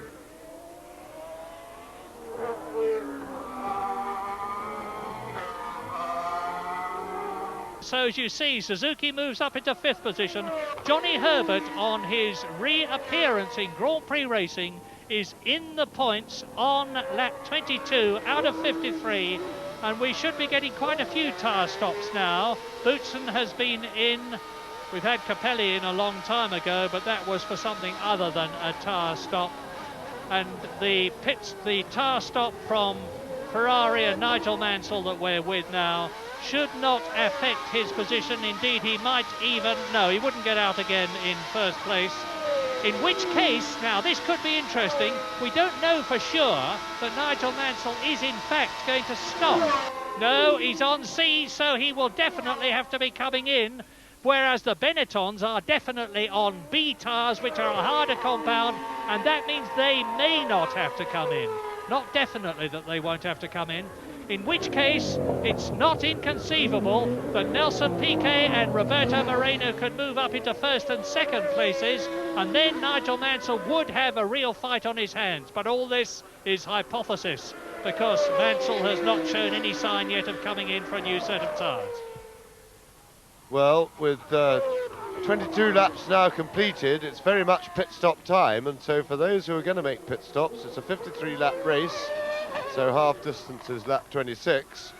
So as you see, Suzuki moves up into fifth position. Johnny Herbert, on his reappearance in Grand Prix racing, is in the points on lap 22 out of 53, and we should be getting quite a few tyre stops now. Boutsen has been in. We've had Capelli in a long time ago, but that was for something other than a tyre stop. And the tyre stop from Ferrari and Nigel Mansell that we're with now should not affect his position. Indeed, he might even, no, he wouldn't get out again in first place. In which case, now this could be interesting, we don't know for sure that Nigel Mansell is in fact going to stop. No, he's on C, so he will definitely have to be coming in, whereas the Benettons are definitely on B tyres, which are a harder compound, and that means they may not have to come in. Not definitely that they won't have to come in. In which case, it's not inconceivable that Nelson Piquet and Roberto Moreno could move up into first and second places, and then Nigel Mansell would have a real fight on his hands. But all this is hypothesis, because Mansell has not shown any sign yet of coming in for a new set of tyres. Well, with 22 laps now completed, it's very much pit stop time, and so for those who are going to make pit stops, it's a 53-lap race. So half distance is lap 26,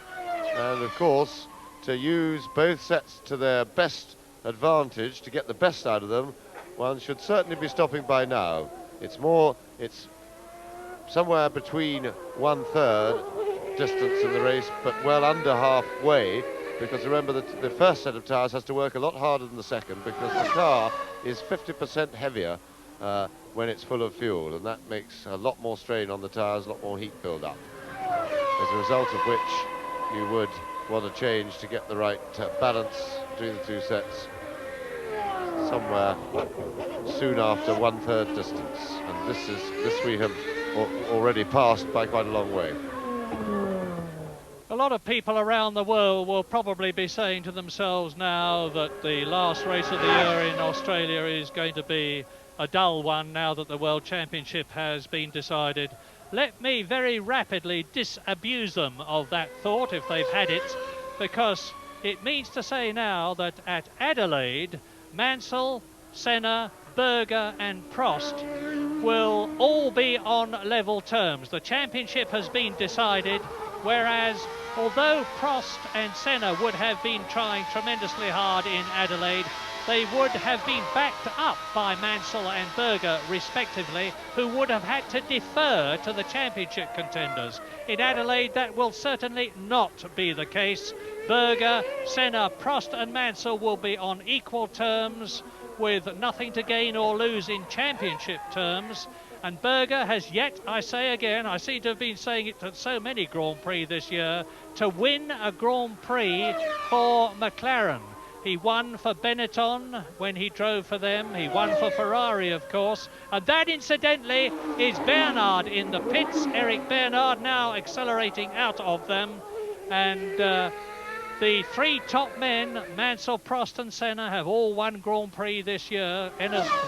and of course to use both sets to their best advantage, to get the best out of them, one should certainly be stopping by now. It's somewhere between 1/3 distance in the race, but well under halfway, because remember that the first set of tyres has to work a lot harder than the second, because the car is 50% heavier when it's full of fuel, and that makes a lot more strain on the tyres, a lot more heat build-up, as a result of which you would want to change to get the right balance between the two sets somewhere soon after 1/3 distance, and this we have already passed by quite a long way. A lot of people around the world will probably be saying to themselves now that the last race of the year in Australia is going to be a dull one now that the World Championship has been decided. Let me very rapidly disabuse them of that thought if they've had it, because it means to say now that at Adelaide, Mansell, Senna, Berger and Prost will all be on level terms. The championship has been decided, whereas although Prost and Senna would have been trying tremendously hard in Adelaide, they would have been backed up by Mansell and Berger respectively, who would have had to defer to the championship contenders. In Adelaide, that will certainly not be the case. Berger, Senna, Prost and Mansell will be on equal terms, with nothing to gain or lose in championship terms. And Berger has yet, I say again, I seem to have been saying it at so many Grand Prix this year, to win a Grand Prix for McLaren. He won for Benetton when he drove for them. He won for Ferrari, of course. And that, incidentally, is Bernard in the pits. Eric Bernard now accelerating out of them. And the three top men, Mansell, Prost and Senna, have all won Grand Prix this year.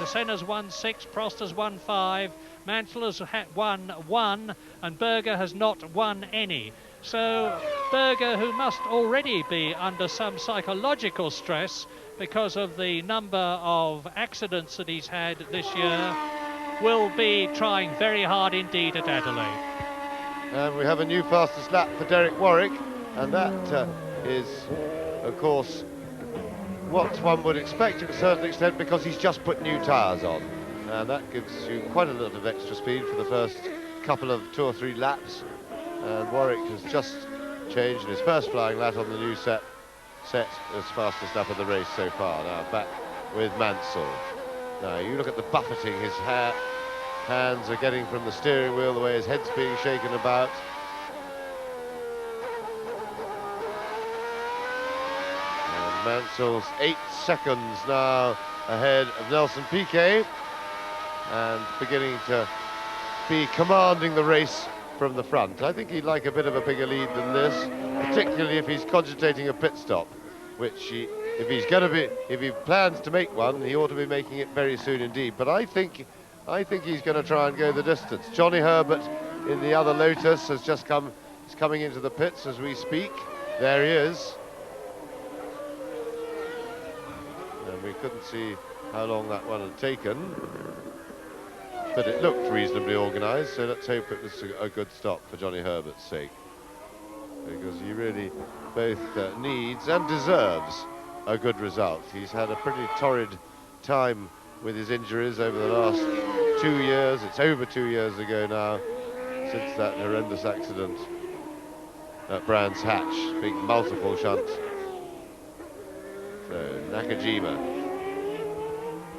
Senna's won 6, Prost has won 5, Mansell has won 1, and Berger has not won any. So Berger, who must already be under some psychological stress because of the number of accidents that he's had this year, will be trying very hard indeed at Adelaide. And we have a new fastest lap for Derek Warwick, and that is, of course, what one would expect to a certain extent, because he's just put new tyres on. And that gives you quite a lot of extra speed for the first couple of 2 or 3 laps. And Warwick has just changed in his first flying lap on the new set as fastest lap of the race so far. Now back with Mansell. Now you look at the buffeting his hands are getting from the steering wheel, the way his head's being shaken about. And Mansell's 8 seconds now ahead of Nelson Piquet, and beginning to be commanding the race from the front. I think he'd like a bit of a bigger lead than this, particularly if he's cogitating a pit stop, which if he plans to make one, he ought to be making it very soon indeed. But I think he's going to try and go the distance. Johnny Herbert in the other Lotus has just he's coming into the pits as we speak. There he is. And we couldn't see how long that one had taken, but it looked reasonably organised, so let's hope it was a good stop for Johnny Herbert's sake, because he really both needs and deserves a good result. He's had a pretty torrid time with his injuries over the last 2 years. It's over 2 years ago now since that horrendous accident at Brands Hatch, big multiple shunt. So Nakajima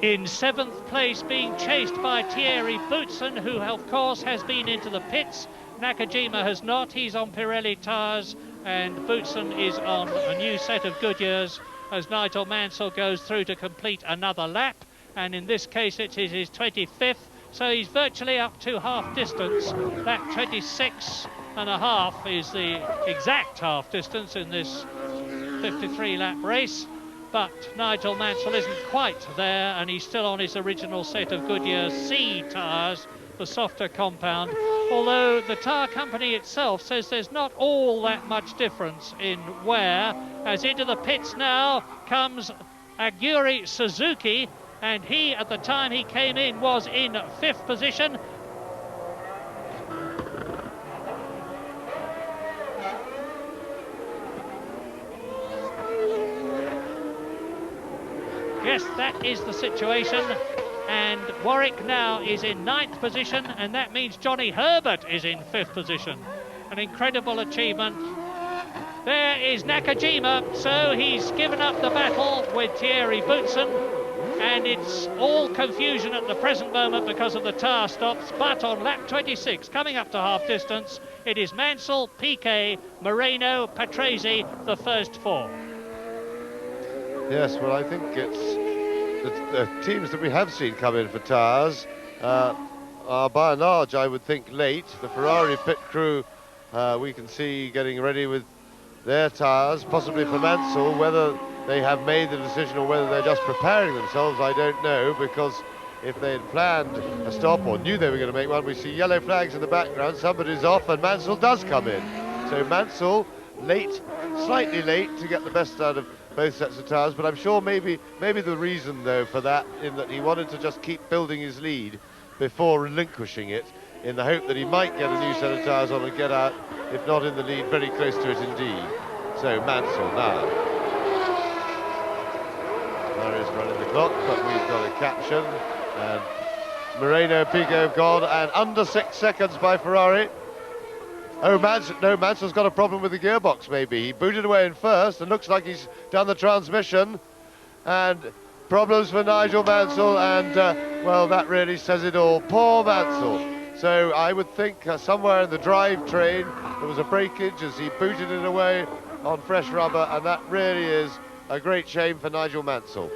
in 7th place, being chased by Thierry Boutsen, who of course has been into the pits. Nakajima has not. He's on Pirelli tyres, and Boutsen is on a new set of Goodyears as Nigel Mansell goes through to complete another lap, and in this case it is his 25th, so he's virtually up to half distance. That 26.5 is the exact half distance in this 53 lap race. But Nigel Mansell isn't quite there, and he's still on his original set of Goodyear C tyres, the softer compound, although the tyre company itself says there's not all that much difference in wear. As into the pits now comes Aguri Suzuki, and he, at the time he came in, was in 5th position. Yes, that is the situation, and Warwick now is in 9th position, and that means Johnny Herbert is in 5th position. An incredible achievement. There is Nakajima, so he's given up the battle with Thierry Boutsen, and it's all confusion at the present moment because of the tyre stops. But on lap 26, coming up to half distance, it is Mansell, Piquet, Moreno, Patrese, the first 4. Yes, well, I think it's the teams that we have seen come in for tyres are by and large, I would think, late. The Ferrari pit crew we can see getting ready with their tyres, possibly for Mansell. Whether they have made the decision or whether they're just preparing themselves, I don't know, because if they had planned a stop or knew they were going to make one, we see yellow flags in the background, somebody's off, and Mansell does come in. So Mansell, late, slightly late to get the best out of both sets of tyres, but I'm sure maybe the reason though for that, in that he wanted to just keep building his lead before relinquishing it, in the hope that he might get a new set of tyres on and get out, if not in the lead, very close to it indeed. So Mansell now. Murray's running the clock, but we've got a caption, and Moreno, Piquet have gone, and under 6 seconds by Ferrari. Oh, Mansell's got a problem with the gearbox, maybe. He booted away in first, and looks like he's done the transmission. And Problems for Nigel Mansell, and well, that really says it all. Poor Mansell. So I would think somewhere in the drivetrain there was a breakage as he booted it away on fresh rubber, and that really is a great shame for Nigel Mansell.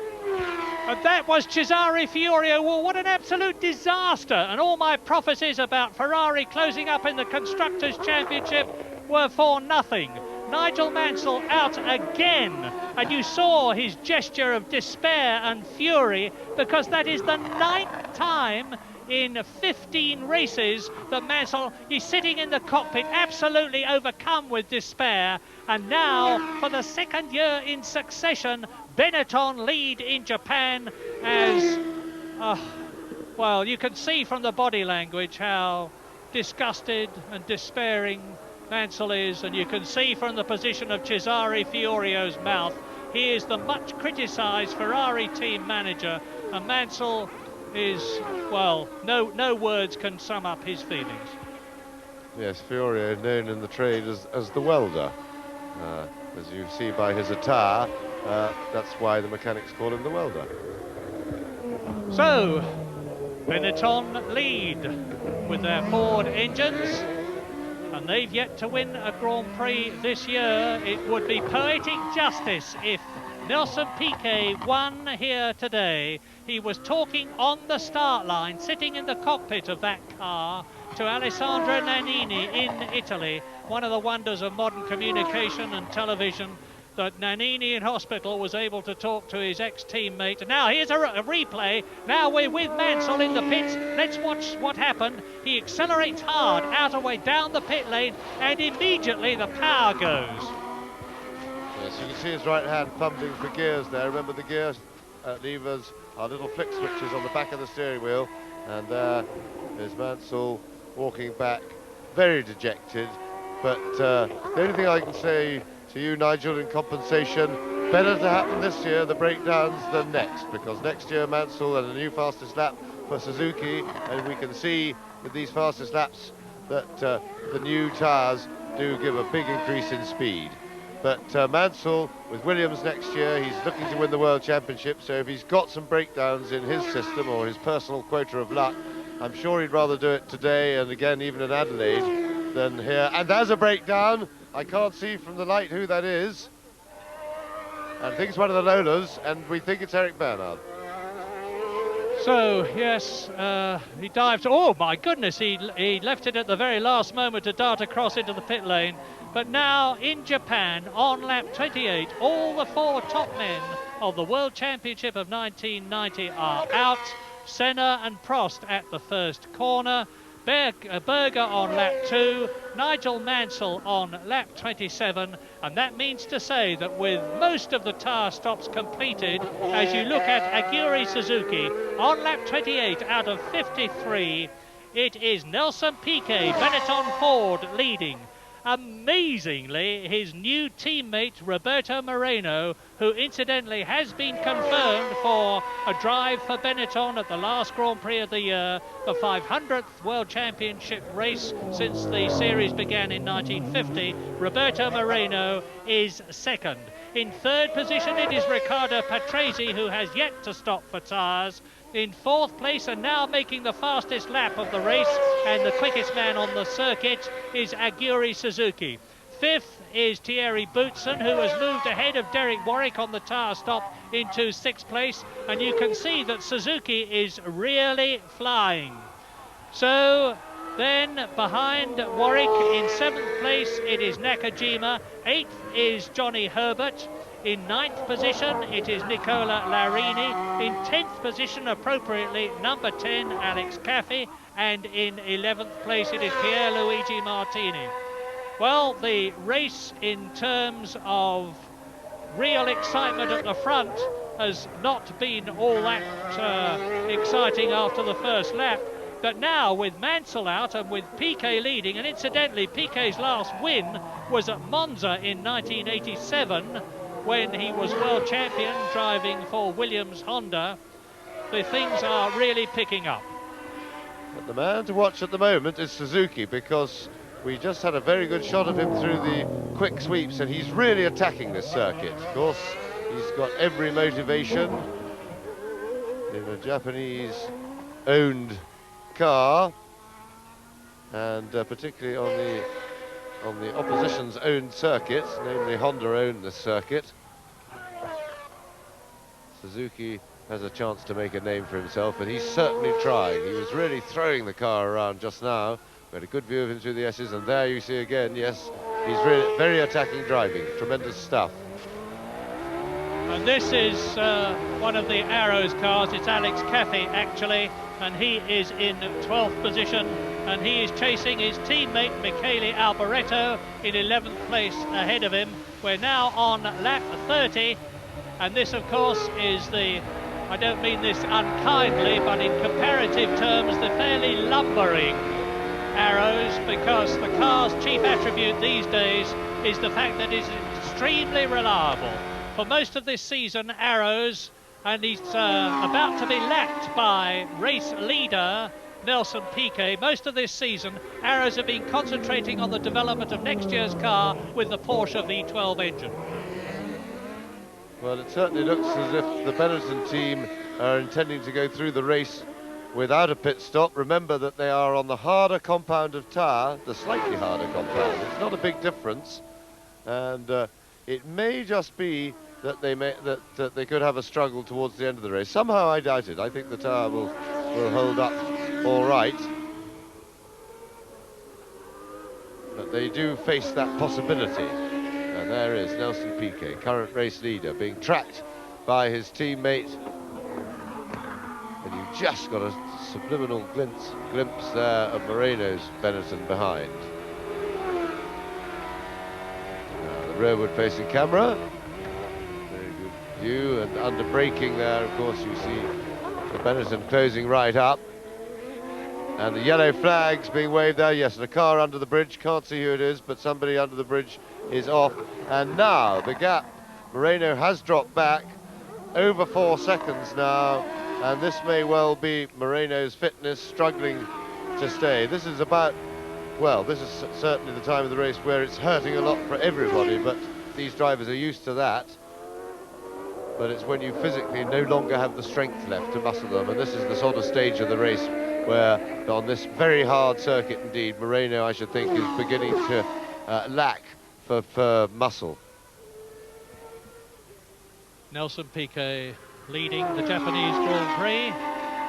And that was Cesare Fiorio. Well, what an absolute disaster. And all my prophecies about Ferrari closing up in the Constructors' Championship were for nothing. Nigel Mansell out again, and you saw his gesture of despair and fury, because that is the 9th time in 15 races that Mansell is sitting in the cockpit absolutely overcome with despair. And now, for the 2nd year in succession, Benetton lead in Japan as, well, you can see from the body language how disgusted and despairing Mansell is, and you can see from the position of Cesare Fiorio's mouth, he is the much criticised Ferrari team manager, and Mansell is, well, no words can sum up his feelings. Yes, Fiorio, known in the trade as the welder, as you see by his attire. That's why the mechanics call him the welder. So, Benetton lead with their Ford engines, and they've yet to win a Grand Prix this year. It would be poetic justice if Nelson Piquet won here today. He was talking on the start line, sitting in the cockpit of that car, to Alessandro Nannini in Italy. One of the wonders of modern communication and television, that Nannini in hospital was able to talk to his ex-teammate. Now here's a replay. Now we're with Mansell in the pits. Let's watch what happened. He accelerates hard out of way down the pit lane, and immediately the power goes. Yes, you can see his right hand fumbling for gears there. Remember, the gear levers are little flick switches on the back of the steering wheel, and there is Mansell walking back, very dejected. But the only thing I can say to you, Nigel, in compensation, better to happen this year, the breakdowns, than next, because next year Mansell and a new fastest lap for Suzuki, and we can see with these fastest laps that the new tyres do give a big increase in speed. But Mansell, with Williams next year, he's looking to win the World Championship, so if he's got some breakdowns in his system or his personal quota of luck, I'm sure he'd rather do it today and again even in Adelaide than here. And there's a breakdown. I can't see from the light who that is. I think it's one of the Lolas, and we think it's Eric Bernard. So, yes, he dived. Oh, my goodness, he left it at the very last moment to dart across into the pit lane. But now, in Japan, on lap 28, all the 4 top men of the World Championship of 1990 are out. Senna and Prost at the first corner. Berger on lap 2, Nigel Mansell on lap 27, and that means to say that with most of the tyre stops completed, as you look at Aguri Suzuki on lap 28 out of 53, it is Nelson Piquet, Benetton Ford leading. Amazingly, his new teammate Roberto Moreno, who incidentally has been confirmed for a drive for Benetton at the last Grand Prix of the year, the 500th World Championship race since the series began in 1950. Roberto Moreno is second. In third position it is Riccardo Patrese, who has yet to stop for tyres. In fourth place, and now making the fastest lap of the race and the quickest man on the circuit, is Aguri Suzuki. Fifth is Thierry Boutsen, who has moved ahead of Derek Warwick on the tyre stop into sixth place, and you can see that Suzuki is really flying. So then behind Warwick in seventh place it is Nakajima. Eighth is Johnny Herbert. In ninth position, it is Nicola Larini. In 10th position, appropriately, number 10, Alex Caffey. And in 11th place, it is Pierluigi Martini. Well, the race in terms of real excitement at the front has not been all that exciting after the first lap. But now, with Mansell out and with Piquet leading, and incidentally, Piquet's last win was at Monza in 1987, when he was world champion driving for Williams Honda, the things are really picking up. But the man to watch at the moment is Suzuki, because we just had a very good shot of him through the quick sweeps, and he's really attacking this circuit. Of course, he's got every motivation in a Japanese-owned car, and particularly on the opposition's owned circuit, namely Honda owned this circuit. Suzuki has a chance to make a name for himself, and he's certainly trying. He was really throwing the car around just now. We had a good view of him through the S's, and there you see again, yes, he's really very attacking driving. Tremendous stuff. And this is one of the Arrows cars. It's Alex Caffey, actually, and he is in 12th position, and he is chasing his teammate Michele Alboreto in 11th place ahead of him. We're now on lap 30, and this, of course, is the, I don't mean this unkindly, but in comparative terms, the fairly lumbering Arrows, because the car's chief attribute these days is the fact that it's extremely reliable. For most of this season, Arrows, and he's about to be lapped by race leader Nelson Piquet. Most of this season, Arrows have been concentrating on the development of next year's car with the Porsche V12 engine. Well, it certainly looks as if the Benetton team are intending to go through the race without a pit stop. Remember that they are on the harder compound of tyre, the slightly harder compound. It's not a big difference, and it may just be that they could have a struggle towards the end of the race. Somehow I doubt it. I think the tyre will hold up all right, but they do face that possibility. And there is Nelson Piquet, current race leader, being tracked by his teammate. And you just got a subliminal glimpse there of Moreno's Benetton behind. Now the rearward facing camera. Very good view, and under braking there, of course, you see the Benetton closing right up. And the yellow flags being waved there. Yes, and a car under the bridge. Can't see who it is, but somebody under the bridge is off. And now the gap, Moreno has dropped back over 4 seconds now, and this may well be Moreno's fitness struggling to stay. This is about, well, this is certainly the time of the race where it's hurting a lot for everybody, but these drivers are used to that. But it's when you physically no longer have the strength left to muscle them, and this is the sort of stage of the race where, on this very hard circuit indeed, Moreno, I should think, is beginning to lack for muscle. Nelson Piquet leading the Japanese Grand Prix,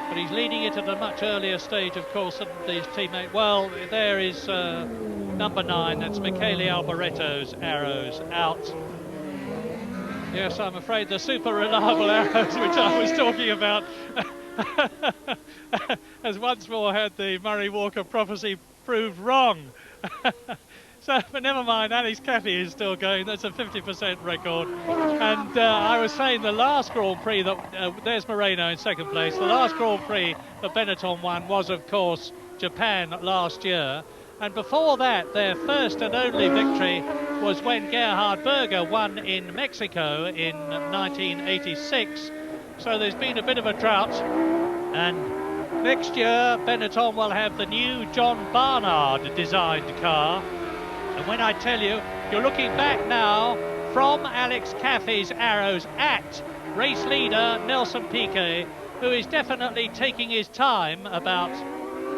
but he's leading it at a much earlier stage, of course, than his teammate. Well, there is number 9, that's Michele Alboreto's Arrows out. Yes, I'm afraid the super reliable Arrows, which I was talking about, has once more had the Murray Walker prophecy proved wrong. So, but never mind, Alex Caffey is still going. That's a 50% record. And I was saying the last Grand Prix, that there's Moreno in second place. The last Grand Prix that Benetton won was, of course, Japan last year. And before that, their first and only victory was when Gerhard Berger won in Mexico in 1986. So there's been a bit of a drought. And next year, Benetton will have the new John Barnard designed car. And when I tell you, you're looking back now from Alex Caffey's Arrows at race leader Nelson Piquet, who is definitely taking his time about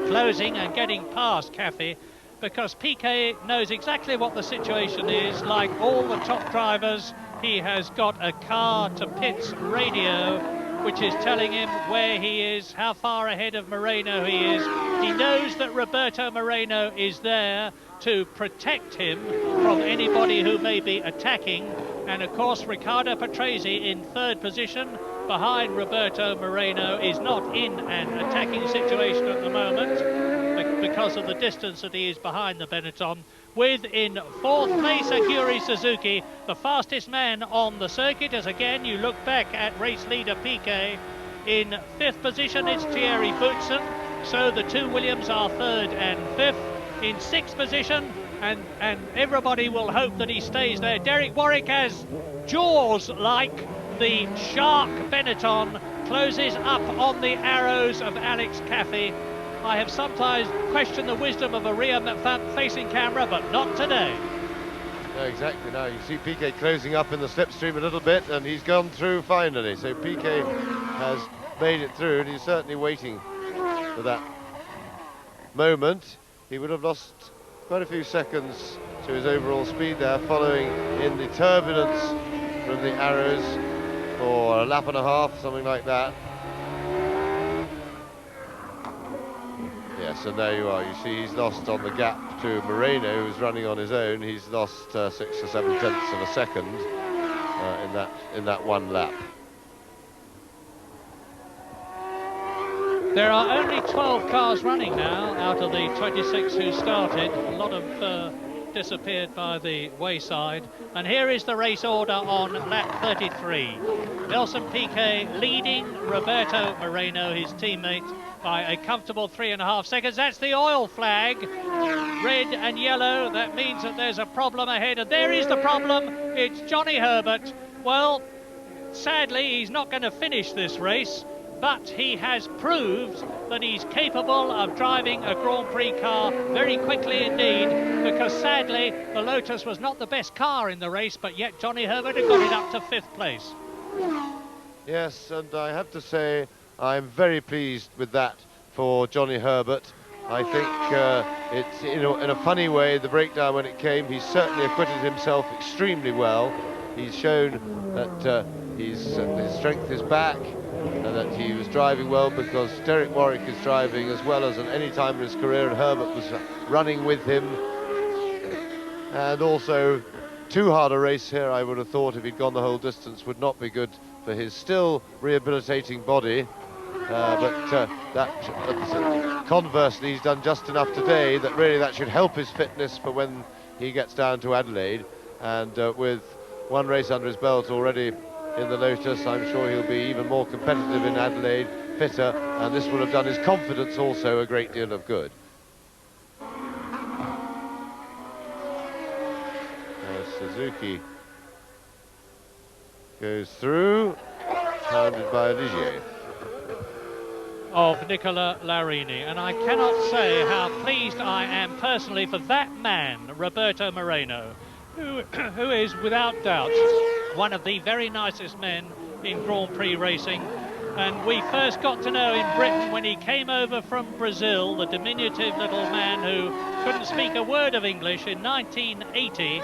closing and getting past Caffey, because Piquet knows exactly what the situation is. Like all the top drivers, he has got a car to pits radio, which is telling him where he is, how far ahead of Moreno he is. He knows that Roberto Moreno is there to protect him from anybody who may be attacking. And of course, Riccardo Patrese in third position behind Roberto Moreno is not in an attacking situation at the moment because of the distance that he is behind the Benetton. With in fourth place Aguri Suzuki, the fastest man on the circuit, as again you look back at race leader Piquet. In fifth position it's Thierry Boutsen, so the two Williams are third and fifth. In sixth position, and everybody will hope that he stays there, Derek Warwick, as Jaws like the shark Benetton closes up on the Arrows of Alex Caffey. I have sometimes questioned the wisdom of a rear-facing camera, but not today. No, exactly. Now you see Piquet closing up in the slipstream a little bit, and he's gone through finally. So Piquet has made it through, and he's certainly waiting for that moment. He would have lost quite a few seconds to his overall speed there, following in the turbulence from the arrows for a lap and a half, something like that. Yes, and there you are. You see he's lost on the gap to Moreno, who's running on his own. He's lost 6 or 7 tenths of a second in that one lap. There are only 12 cars running now out of the 26 who started. A lot of disappeared by the wayside. And here is the race order on lap 33. Nelson Piquet leading Roberto Moreno, his teammate, by a comfortable 3.5 seconds. That's the oil flag, red and yellow. That means that there's a problem ahead, and there is the problem. It's Johnny Herbert. Well, sadly, he's not going to finish this race, but he has proved that he's capable of driving a Grand Prix car very quickly indeed, because sadly the Lotus was not the best car in the race, but yet Johnny Herbert had got it up to 5th place. Yes, and I have to say I'm very pleased with that for Johnny Herbert. I think it's, you know, in a funny way, the breakdown when it came, he's certainly acquitted himself extremely well. He's shown that his strength is back, and that he was driving well, because Derek Warwick is driving as well as at any time in his career, and Herbert was running with him. And also, too hard a race here, I would have thought, if he'd gone the whole distance, would not be good for his still rehabilitating body. Conversely, he's done just enough today that really that should help his fitness for when he gets down to Adelaide. And with one race under his belt already in the Lotus, I'm sure he'll be even more competitive in Adelaide, fitter, and this will have done his confidence also a great deal of good. Suzuki goes through, pounded by Ligier. Of Nicola Larini, and I cannot say how pleased I am personally for that man, Roberto Moreno, who is without doubt one of the very nicest men in Grand Prix racing. And we first got to know in Britain when he came over from Brazil, the diminutive little man who couldn't speak a word of English, in 1980,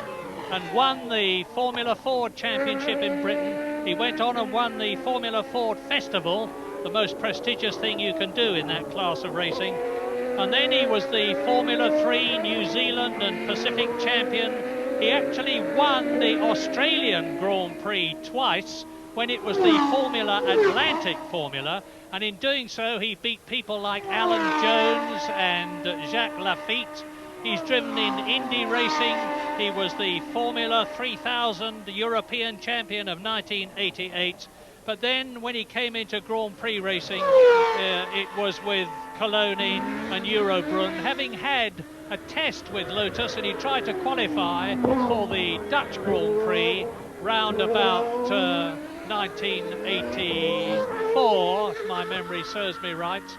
and won the Formula Ford Championship in Britain. He went on and won the Formula Ford Festival, the most prestigious thing you can do in that class of racing. And then he was the Formula 3 New Zealand and Pacific champion. He actually won the Australian Grand Prix twice when it was the Formula Atlantic Formula, and in doing so he beat people like Alan Jones and Jacques Lafitte. He's driven in Indy racing. He was the Formula 3000 European champion of 1988. But then when he came into Grand Prix racing, it was with Coloni and Eurobrunn, having had a test with Lotus, and he tried to qualify for the Dutch Grand Prix round about 1984, if my memory serves me right.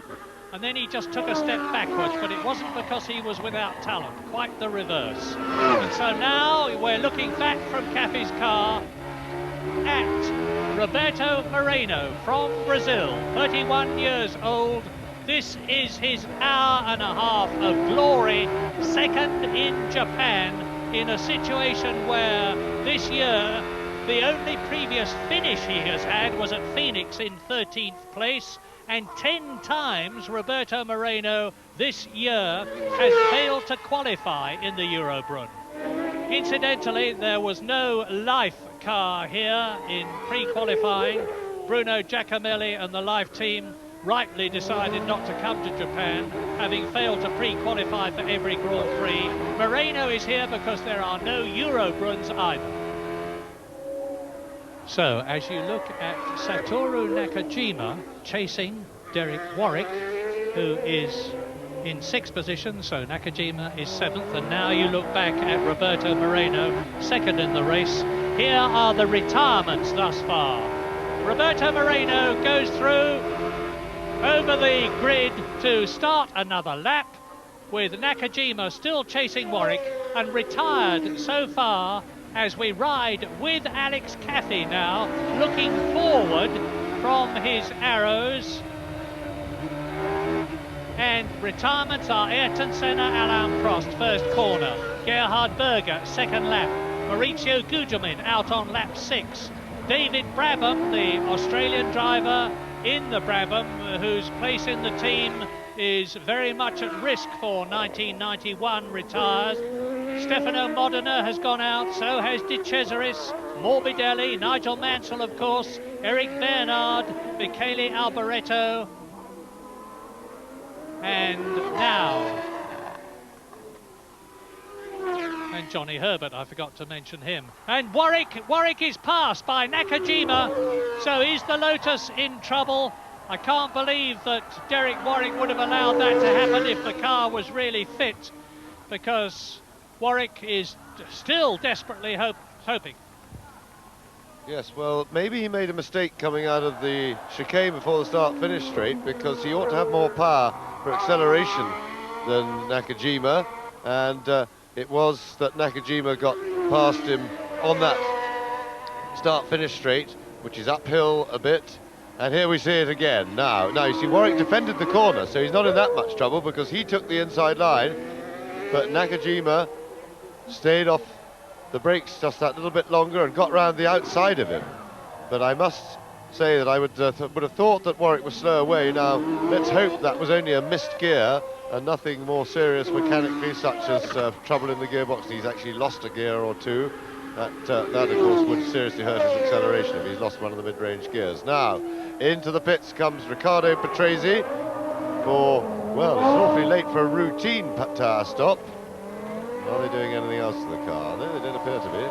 And then he just took a step backwards, but it wasn't because he was without talent, quite the reverse. And so now we're looking back from Caffey's car at Roberto Moreno from Brazil, 31 years old. This is his hour and a half of glory, second in Japan, in a situation where this year the only previous finish he has had was at Phoenix in 13th place, and 10 times Roberto Moreno this year has failed to qualify in the Eurobrunn. Incidentally, there was no Life car here in pre-qualifying. Bruno Giacomelli and the Life team rightly decided not to come to Japan, having failed to pre-qualify for every Grand Prix. Moreno is here because there are no Eurobrunns either. So, as you look at Satoru Nakajima chasing Derek Warwick, who is in 6th position, so Nakajima is 7th, and now you look back at Roberto Moreno, 2nd in the race. Here are the retirements thus far. Roberto Moreno goes through over the grid to start another lap, with Nakajima still chasing Warwick, and retired so far as we ride with Alex Caffey now, looking forward from his arrows. And retirements are Ayrton Senna, Alain Prost, first corner. Gerhard Berger, second lap. Maurizio Gugelmin out on lap 6. David Brabham, the Australian driver in the Brabham, whose place in the team is very much at risk for 1991, retires. Stefano Modena has gone out, so has De Cesaris, Morbidelli, Nigel Mansell, of course, Eric Bernard, Michele Alboreto, and now, and Johnny Herbert, I forgot to mention him. And Warwick is passed by Nakajima, so is the Lotus in trouble? I can't believe that Derek Warwick would have allowed that to happen if the car was really fit, because Warwick is still desperately hoping. Yes, well, maybe he made a mistake coming out of the chicane before the start-finish straight, because he ought to have more power for acceleration than Nakajima, and it was that Nakajima got past him on that start-finish straight, which is uphill a bit, and here we see it again. Now you see Warwick defended the corner, so he's not in that much trouble because he took the inside line, but Nakajima stayed off the brakes just that little bit longer and got round the outside of him. But I must say that I would have thought that Warwick was slow away. Now let's hope that was only a missed gear and nothing more serious mechanically, such as trouble in the gearbox. He's actually lost a gear or two. That of course would seriously hurt his acceleration if he's lost one of the mid-range gears. Now into the pits comes Riccardo Patrese for, well, it's awfully late for a routine tire stop. Are they doing anything else to the car? No, they don't appear to be.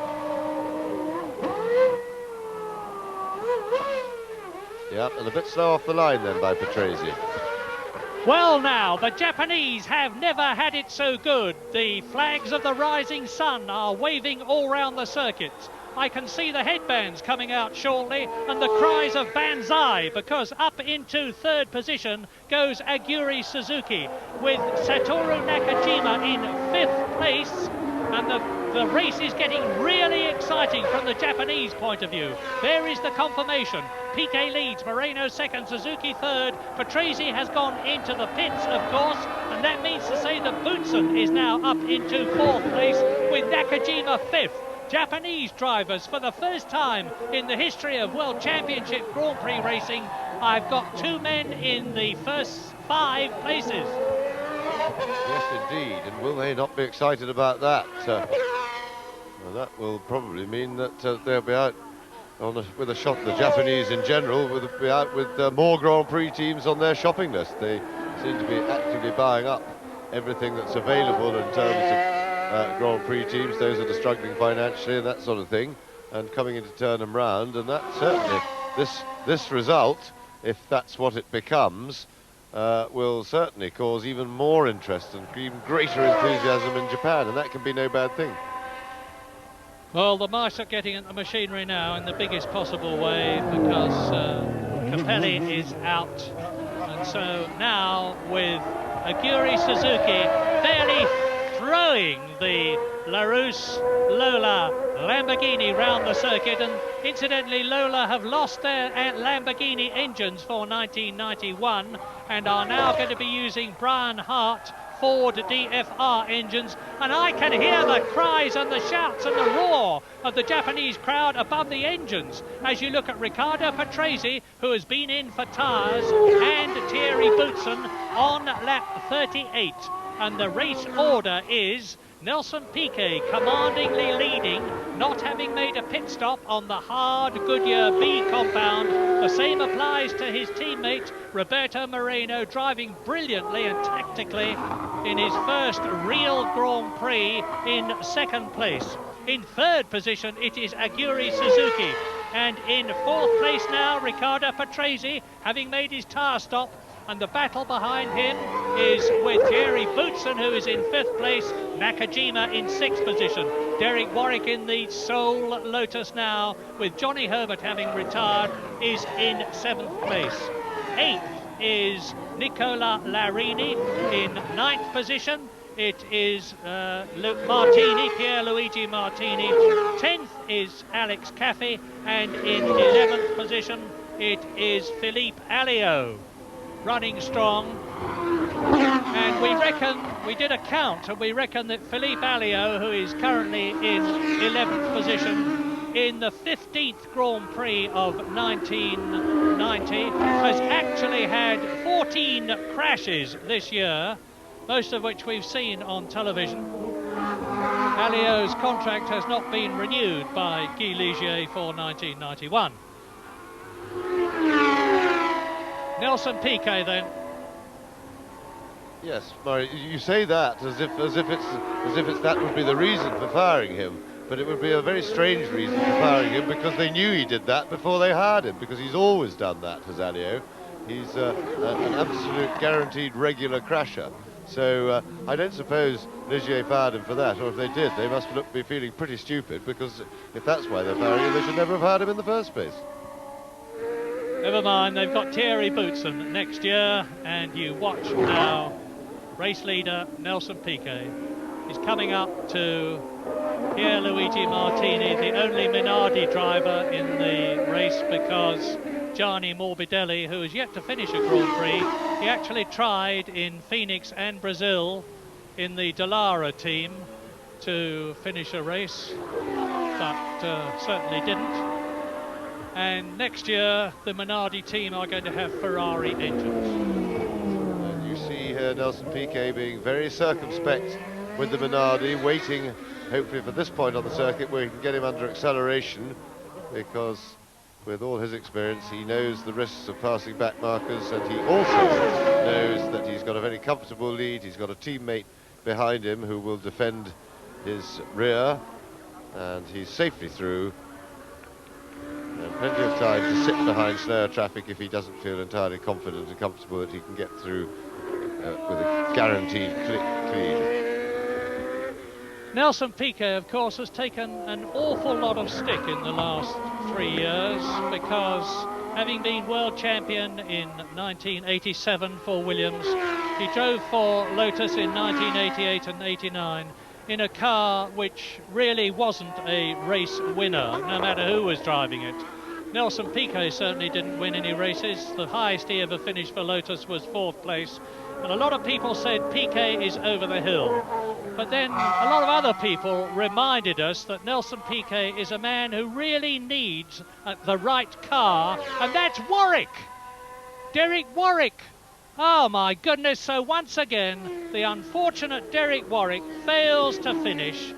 Yeah, and a bit slow off the line then by Patrese. Well now, the Japanese have never had it so good. The flags of the rising sun are waving all round the circuit. I can see the headbands coming out shortly and the cries of Banzai, because up into third position goes Aguri Suzuki with Satoru Nakajima in 5th place, and the race is getting really exciting from the Japanese point of view. There is the confirmation. Piquet leads, Moreno second, Suzuki third. Patrese has gone into the pits, of course, and that means to say that Boutsen is now up into 4th place with Nakajima 5th. Japanese drivers, for the first time in the history of World Championship Grand Prix racing, I've got 2 men in the first 5 places. Yes, indeed, and will they not be excited about that? Well, that will probably mean that they'll be out with a shot. The Japanese in general will be out with more Grand Prix teams on their shopping list. They seem to be actively buying up everything that's available in terms of Grand Prix teams, those that are struggling financially and that sort of thing, and coming in to turn them round. And that certainly, this result, if that's what it becomes, will certainly cause even more interest and even greater enthusiasm in Japan, and that can be no bad thing. Well, the mice are getting at the machinery now in the biggest possible way, because Capelli is out, and so now with Aguri Suzuki fairly throwing the Larousse Lola Lamborghini round the circuit, and incidentally Lola have lost their Lamborghini engines for 1991 and are now going to be using Brian Hart Ford DFR engines, and I can hear the cries and the shouts and the roar of the Japanese crowd above the engines as you look at Riccardo Patrese, who has been in for tyres, and Thierry Boutsen on lap 38. And the race order is Nelson Piquet commandingly leading, not having made a pit stop on the hard Goodyear B compound. The same applies to his teammate Roberto Moreno, driving brilliantly and tactically in his first real Grand Prix in 2nd place. In 3rd position it is Aguri Suzuki, and in 4th place now Riccardo Patrese, having made his tyre stop. And the battle behind him is with Thierry Boutsen, who is in 5th place, Nakajima in 6th position. Derek Warwick in the sole Lotus now, with Johnny Herbert having retired, is in 7th place. 8th is Nicola Larini in 9th position. It is Martini, Pierluigi Martini. 10th is Alex Caffey, and in 11th position it is Philippe Alliot running strong. And we did a count, and we reckon that Philippe Alliot, who is currently in 11th position in the 15th Grand Prix of 1990, has actually had 14 crashes this year, most of which we've seen on television. Alliot's contract has not been renewed by Guy Ligier for 1991. Nelson Piquet then. Yes, Murray, you say that as if that would be the reason for firing him, but it would be a very strange reason for firing him, because they knew he did that before they hired him, because he's always done that, has Alliot. He's an absolute guaranteed regular crasher. So I don't suppose Ligier fired him for that, or if they did, they must be feeling pretty stupid, because if that's why they're firing him, they should never have hired him in the first place. Never mind, they've got Thierry Boutsen next year, and you watch now. Race leader Nelson Piquet is coming up to Pierluigi Martini, the only Minardi driver in the race, because Gianni Morbidelli, who has yet to finish a Grand Prix, he actually tried in Phoenix and Brazil in the Dallara team to finish a race, but certainly didn't. And next year the Minardi team are going to have Ferrari engines. Nelson Piquet being very circumspect with the Minardi, waiting hopefully for this point on the circuit where he can get him under acceleration, because with all his experience he knows the risks of passing back markers, and he also knows that he's got a very comfortable lead. He's got a teammate behind him who will defend his rear, and he's safely through, and plenty of time to sit behind slower traffic if he doesn't feel entirely confident and comfortable that he can get through with a guaranteed lead. Nelson Piquet, of course, has taken an awful lot of stick in the last 3 years, because having been world champion in 1987 for Williams, he drove for Lotus in 1988 and 89 in a car which really wasn't a race winner, no matter who was driving it. Nelson Piquet certainly didn't win any races. The highest he ever finished for Lotus was 4th place. And a lot of people said Piquet is over the hill. But then a lot of other people reminded us that Nelson Piquet is a man who really needs the right car, and that's Warwick! Derek Warwick! Oh my goodness, so once again, the unfortunate Derek Warwick fails to finish.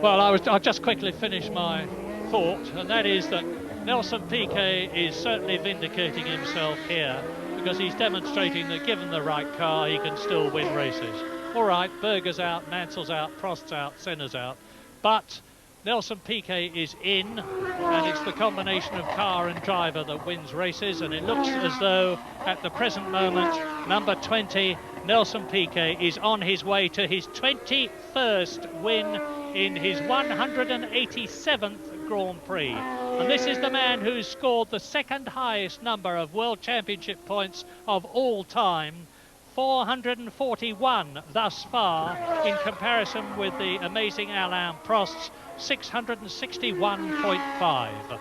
Well, I'll just quickly finish my thought, and that is that Nelson Piquet is certainly vindicating himself here, because he's demonstrating that given the right car, he can still win races. All right, Berger's out, Mansell's out, Prost's out, Senna's out, but Nelson Piquet is in, and it's the combination of car and driver that wins races, and it looks as though at the present moment, number 20, Nelson Piquet, is on his way to his 21st win in his 187th Grand Prix. And this is the man who's scored the second highest number of World Championship points of all time, 441 thus far, in comparison with the amazing Alain Prost's 661.5.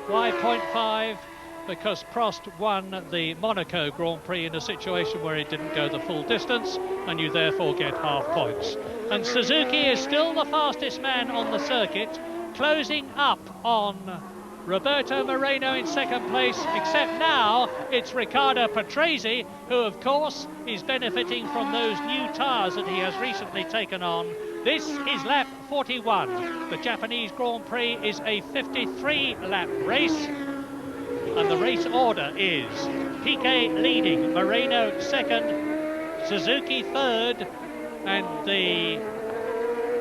Why 0.5? Because Prost won the Monaco Grand Prix in a situation where he didn't go the full distance, and you therefore get half points. And Suzuki is still the fastest man on the circuit, closing up on Roberto Moreno in second place, except now it's Riccardo Patrese, who of course is benefiting from those new tyres that he has recently taken on. This is lap 41. The Japanese Grand Prix is a 53-lap race, and the race order is Piquet leading, Moreno second, Suzuki third, and the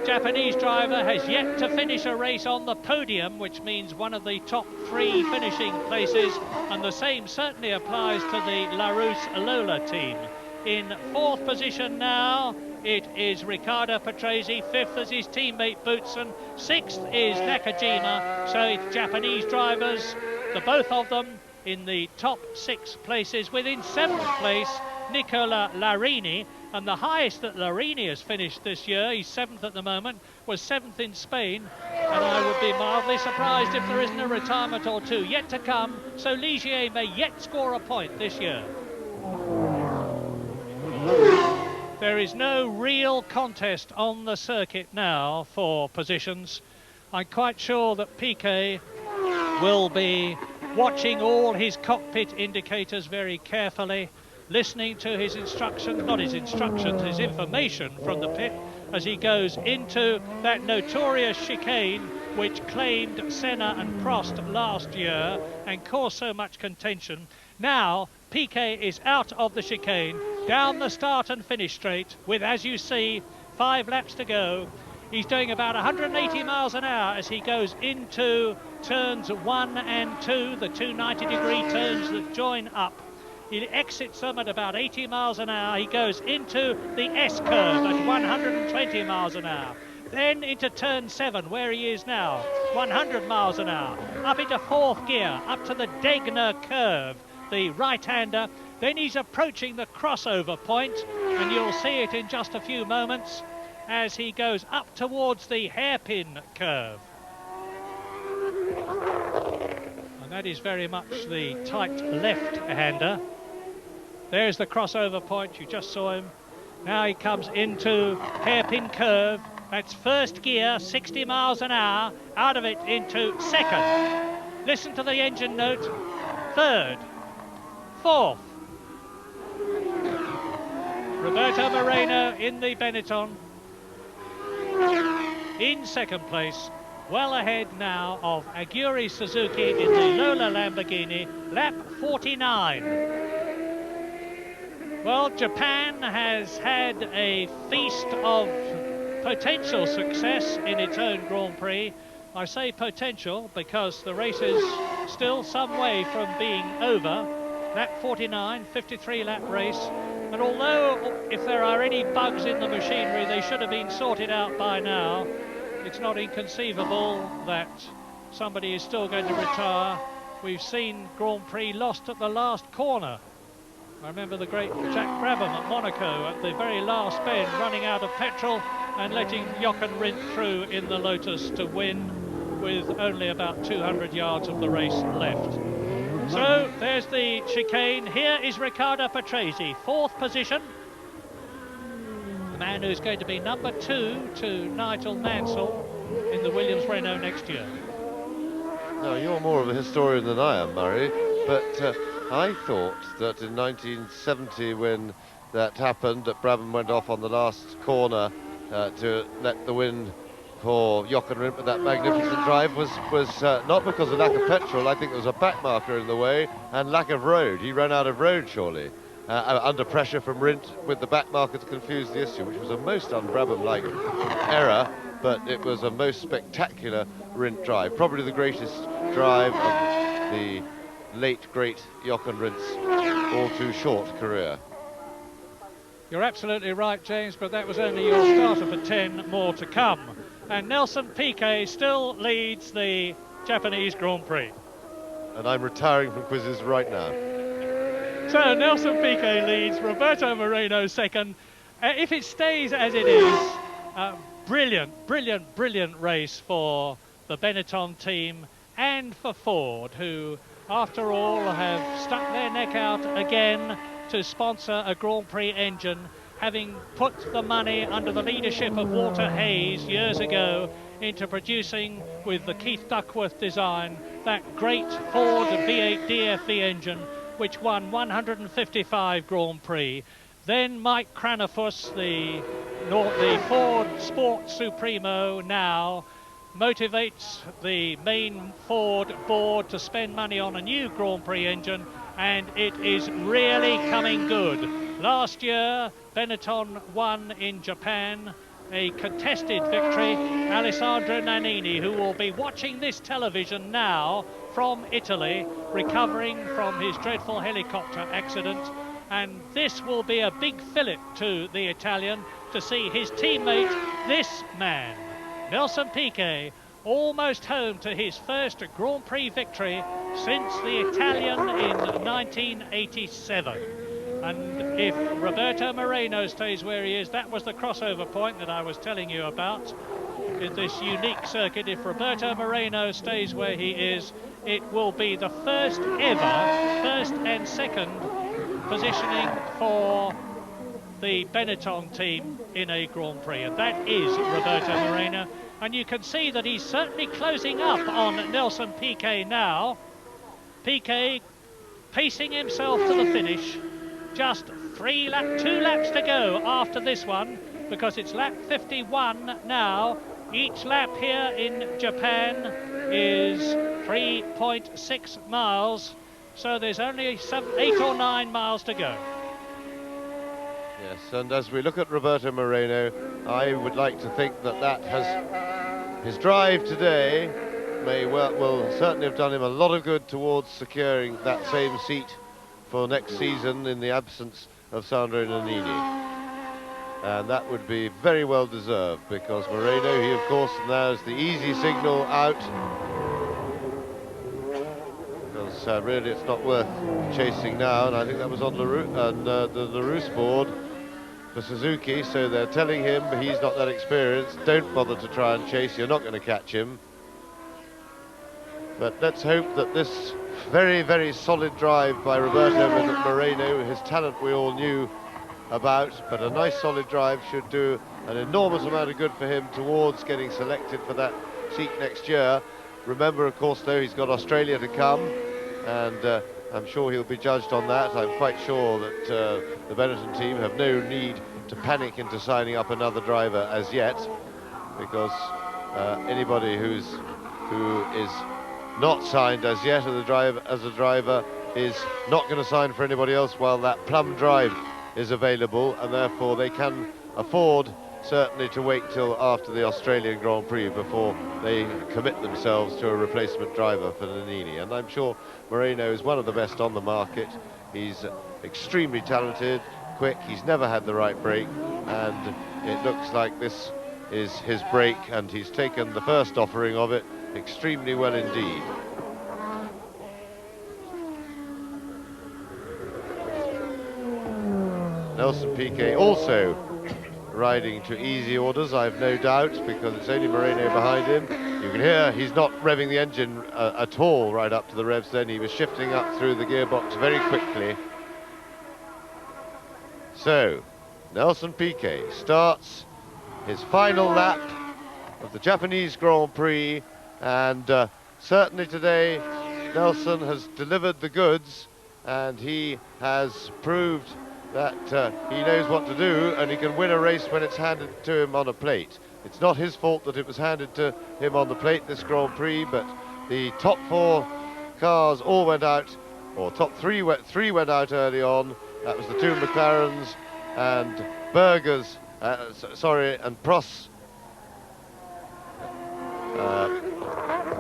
Japanese driver has yet to finish a race on the podium, which means one of the top 3 finishing places, and the same certainly applies to the Larousse-Lola team. In 4th position now, it is Riccardo Patrese, 5th is his teammate Boutsen, 6th is Nakajima, so it's Japanese drivers, the both of them in the top 6 places. Within 7th place, Nicola Larini, and the highest that Larini has finished this year, he's 7th at the moment, was 7th in Spain, and I would be mildly surprised if there isn't a retirement or two yet to come, so Ligier may yet score a point this year. There is no real contest on the circuit now for positions. I'm quite sure that Piquet will be watching all his cockpit indicators very carefully, listening to his instructions, not his instructions, his information from the pit as he goes into that notorious chicane which claimed Senna and Prost last year and caused so much contention. Now Piquet is out of the chicane, down the start and finish straight with, as you see, 5 laps to go. He's doing about 180 miles an hour as he goes into turns 1 and 2, the two 90-degree turns that join up. He exits them at about 80 miles an hour. He goes into the S-curve at 120 miles an hour. Then into turn 7, where he is now, 100 miles an hour. Up into 4th gear, up to the Degner curve, the right-hander. Then he's approaching the crossover point, and you'll see it in just a few moments as he goes up towards the hairpin curve. And that is very much the tight left-hander. There's the crossover point, you just saw him. Now he comes into hairpin curve. That's 1st gear, 60 miles an hour, out of it into 2nd. Listen to the engine note. 3rd, 4th. Roberto Moreno in the Benetton in 2nd place, well ahead now of Aguri Suzuki in the Lola Lamborghini, lap 49. Well, Japan has had a feast of potential success in its own Grand Prix. I say potential because the race is still some way from being over. Lap 49, 53-lap race. And although if there are any bugs in the machinery, they should have been sorted out by now, it's not inconceivable that somebody is still going to retire. We've seen Grand Prix lost at the last corner. I remember the great Jack Brabham at Monaco at the very last bend, running out of petrol and letting Jochen Rindt through in the Lotus to win with only about 200 yards of the race left. So there's the chicane. Here is Riccardo Patrese, 4th position. The man who's going to be number 2 to Nigel Mansell in the Williams Renault next year. Now, you're more of a historian than I am, Murray, but I thought that in 1970, when that happened, that Brabham went off on the last corner to let the win for Jochen Rindt with that magnificent drive was not because of lack of petrol. I think there was a backmarker in the way and lack of road. He ran out of road, surely, under pressure from Rindt with the backmarker to confuse the issue, which was a most un-Brabham-like error, but it was a most spectacular Rindt drive. Probably the greatest drive of the late, great Jochen Rindt's all-too-short career. You're absolutely right, James, but that was only your starter for 10 more to come. And Nelson Piquet still leads the Japanese Grand Prix. And I'm retiring from quizzes right now. So Nelson Piquet leads, Roberto Moreno 2nd. If it stays as it is, brilliant race for the Benetton team and for Ford, who, after all, have stuck their neck out again to sponsor a Grand Prix engine, having put the money under the leadership of Walter Hayes years ago into producing, with the Keith Duckworth design, that great Ford V8 DFV engine which won 155 Grand Prix. Then Mike Cranafus, the Ford Sport Supremo now, motivates the main Ford board to spend money on a new Grand Prix engine, and it is really coming good. Last year, Benetton won in Japan, a contested victory. Alessandro Nannini, who will be watching this television now from Italy, recovering from his dreadful helicopter accident. And this will be a big fillip to the Italian to see his teammate, this man, Nelson Piquet, almost home to his first Grand Prix victory since the Italian in 1987. And if Roberto Moreno stays where he is, that was the crossover point that I was telling you about in this unique circuit. If Roberto Moreno stays where he is, it will be the first ever first and second positioning for the Benetton team in a Grand Prix, and that is Roberto Moreno. And you can see that he's certainly closing up on Nelson Piquet now. Piquet pacing himself to the finish. Just 2 laps to go after this one, because it's lap 51 now. Each lap here in Japan is 3.6 miles, so there's only 8 or 9 miles to go. Yes, and as we look at Roberto Moreno, I would like to think that his drive today will certainly have done him a lot of good towards securing that same seat for next season in the absence of Sandro Nannini. And that would be very well deserved, because Moreno, he of course now is the easy signal out, because really it's not worth chasing now, and I think that was on the Larousse board for Suzuki, so they're telling him he's not that experienced, don't bother to try and chase, you're not going to catch him. But let's hope that this very, very solid drive by Roberto Moreno, his talent we all knew about, but a nice solid drive should do an enormous amount of good for him towards getting selected for that seat next year. Remember, of course, though, he's got Australia to come, and I'm sure he'll be judged on that. I'm quite sure that the Benetton team have no need to panic into signing up another driver as yet, because anybody who is not signed as yet as a driver is not going to sign for anybody else while that plum drive is available, and therefore they can afford certainly to wait till after the Australian Grand Prix before they commit themselves to a replacement driver for Nannini. And I'm sure Moreno is one of the best on the market. He's extremely talented, quick, he's never had the right brake, and it looks like this is his brake, and he's taken the first offering of it extremely well indeed. Nelson Piquet also riding to easy orders, I've no doubt, because it's only Moreno behind him. You can hear he's not revving the engine at all right up to the revs then. He was shifting up through the gearbox very quickly. So, Nelson Piquet starts his final lap of the Japanese Grand Prix, and certainly today Nelson has delivered the goods, and he has proved that he knows what to do, and he can win a race when it's handed to him on a plate. It's not his fault that it was handed to him on the plate, this Grand Prix, but the top 4 cars all went out, or top 3 went out early on. That was the 2 McLarens and Berger's, and Prost's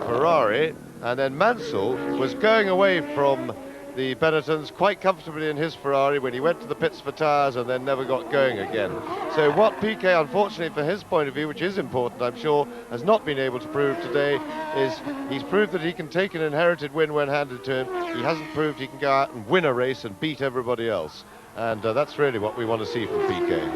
Ferrari, and then Mansell was going away from the Benettons quite comfortably in his Ferrari when he went to the pits for tyres and then never got going again. So what Piquet, unfortunately for his point of view, which is important I'm sure, has not been able to prove today, is he's proved that he can take an inherited win when handed to him. He hasn't proved he can go out and win a race and beat everybody else, and that's really what we want to see from Piquet.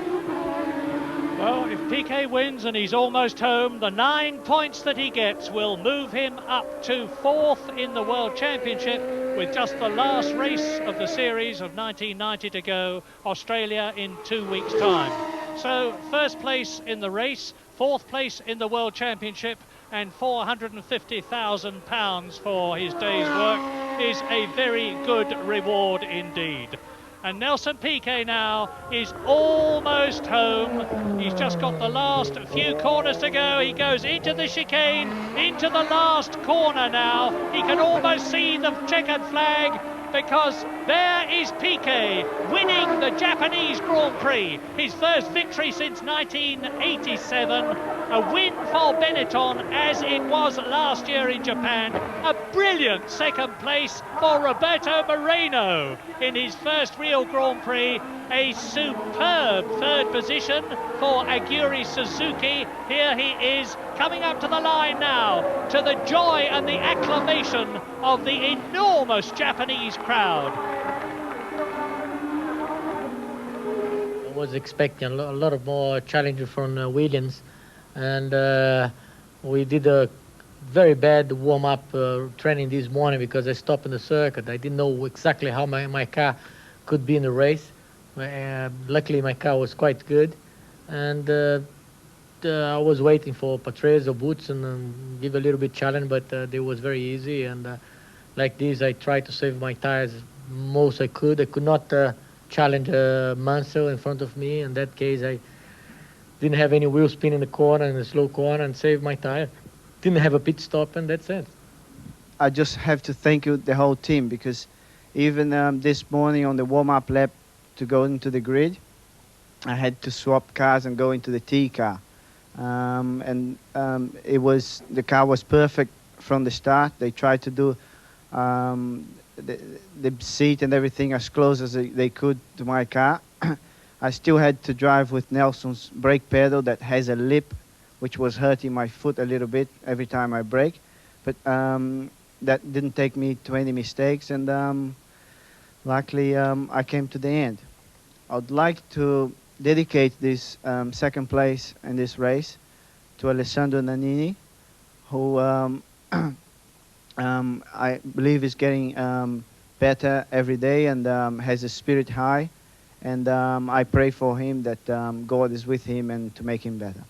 Well, if Piquet wins and he's almost home, the 9 points that he gets will move him up to 4th in the World Championship, with just the last race of the series of 1990 to go, Australia in 2 weeks' time. So, 1st place in the race, 4th place in the World Championship, and £450,000 for his day's work is a very good reward indeed. And Nelson Piquet now is almost home. He's just got the last few corners to go. He goes into the chicane, into the last corner now. He can almost see the checkered flag, because there is Piquet winning the Japanese Grand Prix, his first victory since 1987, a win for Benetton as it was last year in Japan, a brilliant 2nd place for Roberto Moreno in his first real Grand Prix, a superb 3rd position for Aguri Suzuki. Here he is coming up to the line now, to the joy and the acclamation of the enormous Japanese crowd. was expecting a lot of more challenges from Williams, and we did a very bad warm-up training this morning because I stopped in the circuit. I didn't know exactly how my car could be in the race. Luckily, my car was quite good, and I was waiting for Patrese or Boots and give a little bit challenge, but it was very easy. And like this, I tried to save my tires most I could. I could not challenge Mansell in front of me. In that case, I didn't have any wheel spin in the corner, in the slow corner, and saved my tire. Didn't have a pit stop, and that's it. I just have to thank you, the whole team, because even this morning on the warm-up lap to go into the grid, I had to swap cars and go into the T car. The car was perfect from the start. They tried to do the seat and everything as close as they could to my car. I still had to drive with Nelson's brake pedal that has a lip, which was hurting my foot a little bit every time I brake. But that didn't take me to any mistakes, and luckily I came to the end. I'd like to dedicate this second place in this race to Alessandro Nannini, who I believe is getting better every day and has a spirit high. And I pray for him that God is with him and to make him better.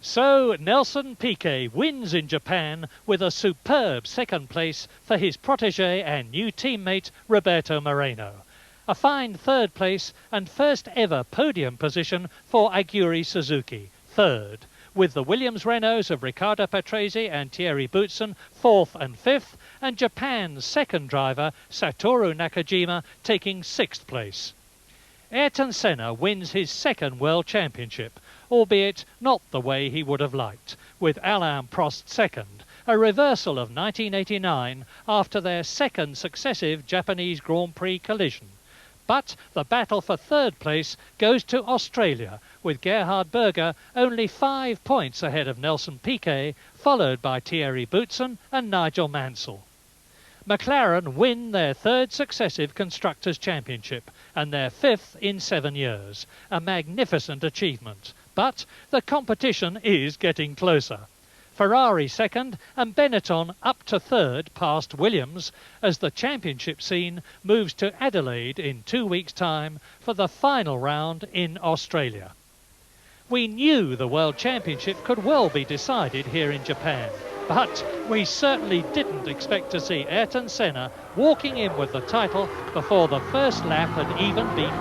So Nelson Piquet wins in Japan with a superb second place for his protege and new teammate Roberto Moreno. A fine third place and first ever podium position for Aguri Suzuki, third, with the Williams-Renaults of Riccardo Patrese and Thierry Boutsen fourth and fifth, and Japan's second driver Satoru Nakajima taking sixth place. Ayrton Senna wins his second World Championship, albeit not the way he would have liked, with Alain Prost second, a reversal of 1989 after their second successive Japanese Grand Prix collision. But the battle for third place goes to Australia, with Gerhard Berger only 5 points ahead of Nelson Piquet, followed by Thierry Boutsen and Nigel Mansell. McLaren win their third successive Constructors' Championship and their fifth in 7 years, a magnificent achievement. But the competition is getting closer. Ferrari second and Benetton up to third past Williams as the championship scene moves to Adelaide in 2 weeks' time for the final round in Australia. We knew the World Championship could well be decided here in Japan, but we certainly didn't expect to see Ayrton Senna walking in with the title before the first lap had even been